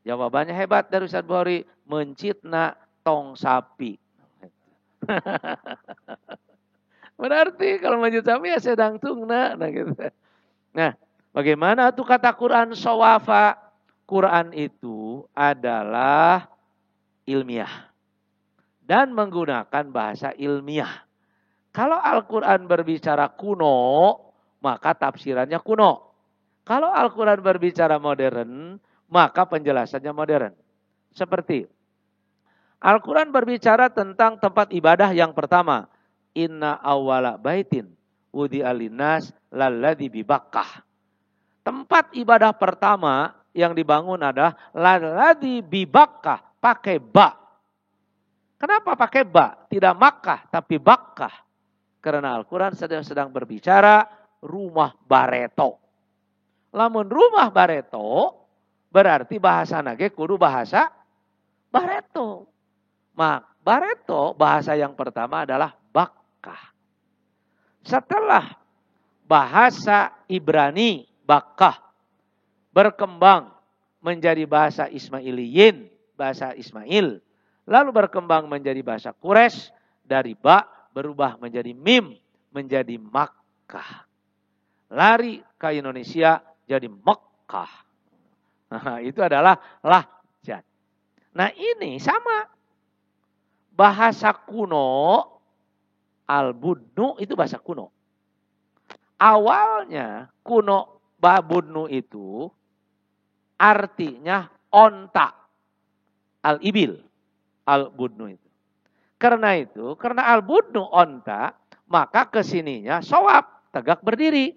[SPEAKER 1] Jawabannya hebat dari Ustadz Bukhari, mencitna tong sapi. Berarti kalau mencit sapi ya sedang tungna, nah gitu. Nah, bagaimana tuh kata Quran sawafa? Quran itu adalah ilmiah dan menggunakan bahasa ilmiah. Kalau Al-Quran berbicara kuno, maka tafsirannya kuno. Kalau Al-Quran berbicara modern, maka penjelasannya modern. Seperti Al-Quran berbicara tentang tempat ibadah yang pertama. Inna awwala baitin wudi'a linnas lalladzi bi Bakkah. Tempat ibadah pertama yang dibangun adalah lalladzi bi Bakkah, pakai ba. Kenapa pakai ba? Tidak Makkah tapi Bakkah. Karena Al-Quran sedang berbicara rumah bareto. Lamun rumah bareto berarti bahasa nage kudu bahasa bareto. Bareto bahasa yang pertama adalah Bakkah. Setelah bahasa Ibrani Bakkah berkembang menjadi bahasa Ismailiyin, bahasa Ismail, lalu berkembang menjadi bahasa Quraisy, dari ba berubah menjadi mim, menjadi Makkah. Lari ke Indonesia jadi Mekkah. Nah, itu adalah lahjat. Nah ini sama. Bahasa kuno, al-budnu itu bahasa kuno. Awalnya kuno babudnu itu artinya onta. Al-ibil, al-budnu itu. Karena al-budnu onta, maka kesininya sawab, tegak berdiri.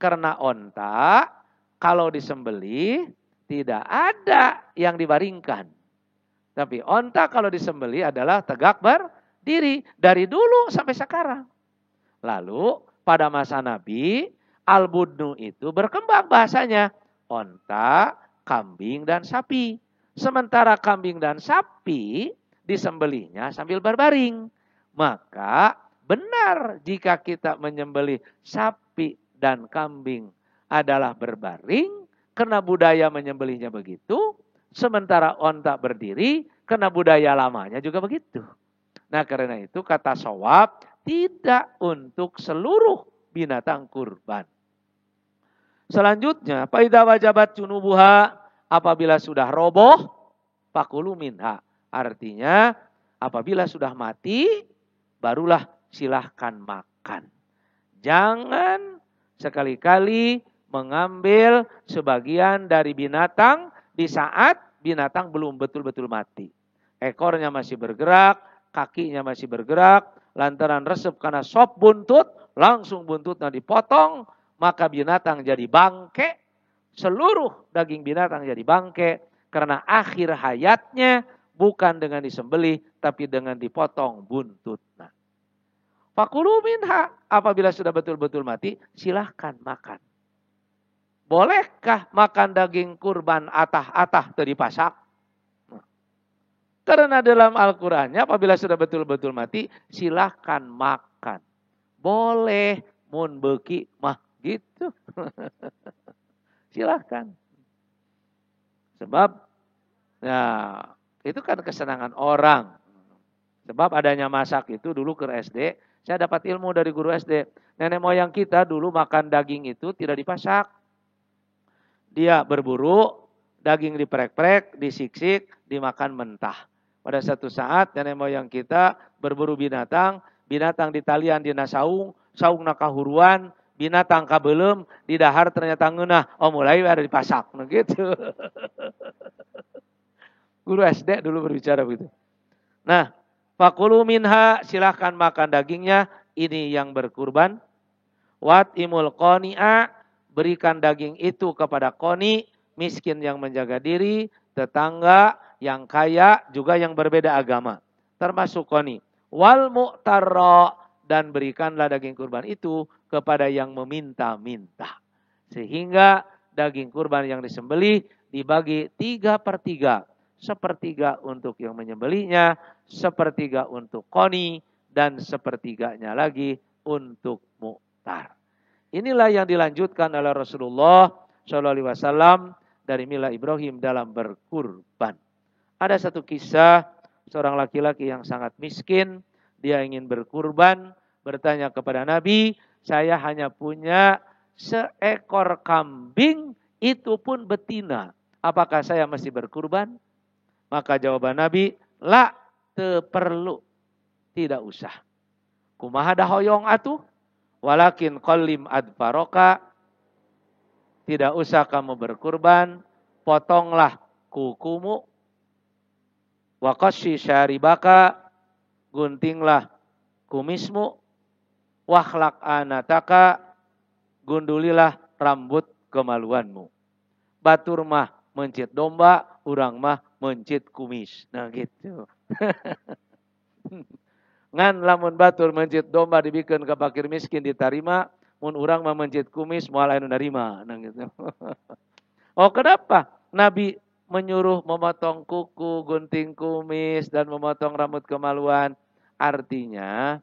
[SPEAKER 1] Karena onta, kalau disembelih tidak ada yang dibaringkan. Tapi onta kalau disembelih adalah tegak berdiri. Dari dulu sampai sekarang. Lalu pada masa Nabi, al-budnu itu berkembang bahasanya. Onta, kambing, dan sapi. Sementara kambing dan sapi disembelihnya sambil berbaring. Maka benar jika kita menyembelih sapi dan kambing adalah berbaring. Karena budaya menyembelihnya begitu. Sementara onta berdiri, karena budaya lamanya juga begitu. Nah karena itu kata shawab tidak untuk seluruh binatang kurban. Selanjutnya, faida wajabat junubuha, apabila sudah roboh, fakulu minha. Artinya apabila sudah mati, barulah silahkan makan. Jangan sekali-kali mengambil sebagian dari binatang di saat binatang belum betul-betul mati. Ekornya masih bergerak, kakinya masih bergerak, lantaran resep karena sop buntut, langsung buntutnya dipotong, maka binatang jadi bangke, seluruh daging binatang jadi bangke, karena akhir hayatnya bukan dengan disembelih, tapi dengan dipotong buntutnya. Fakulu minha, apabila sudah betul-betul mati, silahkan makan. Bolehkah makan daging kurban atah-atah dari pasak? Karena dalam Al-Qurannya apabila sudah betul-betul mati, silahkan makan. Boleh, mun beki mah gitu. Silahkan. Sebab, nah, itu kan kesenangan orang. Sebab adanya masak itu dulu ke SD, saya dapat ilmu dari guru SD. Nenek moyang kita dulu makan daging itu tidak dipasak. Dia berburu, daging diprek-prek, disiksik, dimakan mentah. Pada satu saat nenek moyang kita berburu binatang, binatang di talian dina saung, saung nakahuruan, binatang kabelum, di dahar ternyata ngeunah, oh mulai ada dipasak. Nah gitu. Guru SD dulu berbicara begitu. Nah, fakulu minha, silahkan makan dagingnya, ini yang berkurban. Wat imul qoni'a, berikan daging itu kepada qoni, miskin yang menjaga diri, tetangga, yang kaya, juga yang berbeda agama. Termasuk qoni. Wal mu'tarra, dan berikanlah daging kurban itu kepada yang meminta-minta. Sehingga daging kurban yang disembelih dibagi 3/3. Sepertiga untuk yang menyembelihnya, sepertiga untuk qoni, dan sepertiganya lagi untuk mu'tar. Inilah yang dilanjutkan oleh Rasulullah SAW dari mila Ibrahim dalam berkurban. Ada satu kisah seorang laki-laki yang sangat miskin, dia ingin berkurban, bertanya kepada Nabi, saya hanya punya seekor kambing, itu pun betina. Apakah saya mesti berkurban? Maka jawaban Nabi, la, teu perlu, tidak usah. Kumaha da hoyong atuh? Walakin qallim adfaroka, tidak usah kamu berkurban, potonglah kukumu, wa qassi syaribaka, guntinglah kumismu, wakhlaq anataka, gundulilah rambut kemaluanmu. Batur mah mencit domba, urang mah mencit kumis. Nah gitu. Ngan lamun batur mencit domba dibikin ke fakir miskin ditarima, mun urang mah mencit kumis moal anu narima. Nah gitu. Oh kenapa? Nabi menyuruh memotong kuku, gunting kumis, dan memotong rambut kemaluan. Artinya,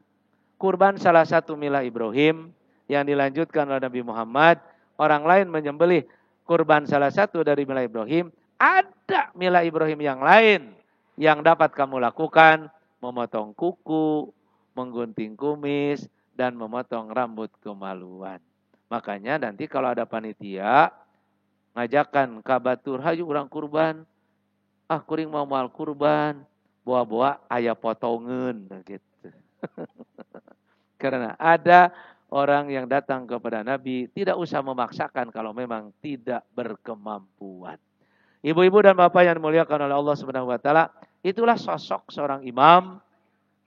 [SPEAKER 1] kurban salah satu mila Ibrahim yang dilanjutkan oleh Nabi Muhammad. Orang lain menyembelih kurban salah satu dari mila Ibrahim. Ada mila Ibrahim yang lain yang dapat kamu lakukan. Memotong kuku, menggunting kumis, dan memotong rambut kemaluan. Makanya nanti kalau ada panitia, ngajakan kabatur, hayu urang kurban. Ah kuring mau mal kurban, bawa-bawa aya potongan. Gitu. Karena ada orang yang datang kepada Nabi, tidak usah memaksakan kalau memang tidak berkemampuan. Ibu-ibu dan bapak yang dimuliakan oleh Allah Subhanahu wa taala, itulah sosok seorang imam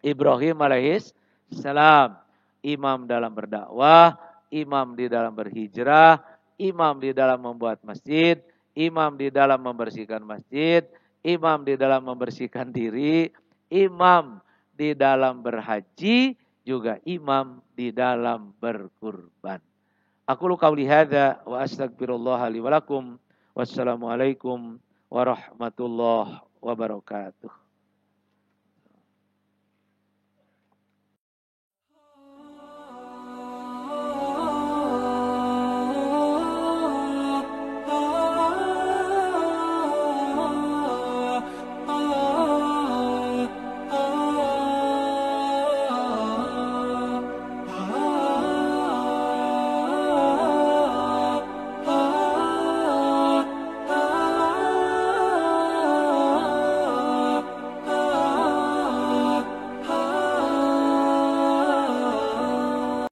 [SPEAKER 1] Ibrahim alaihis salam. Imam dalam berdakwah, imam di dalam berhijrah, imam di dalam membuat masjid, imam di dalam membersihkan masjid, imam di dalam membersihkan diri, imam di dalam berhaji, juga imam di dalam berkurban. Aku qauli hadza wa astaghfirullah li wa lakum. Wassalamualaikum warahmatullahi wabarakatuh.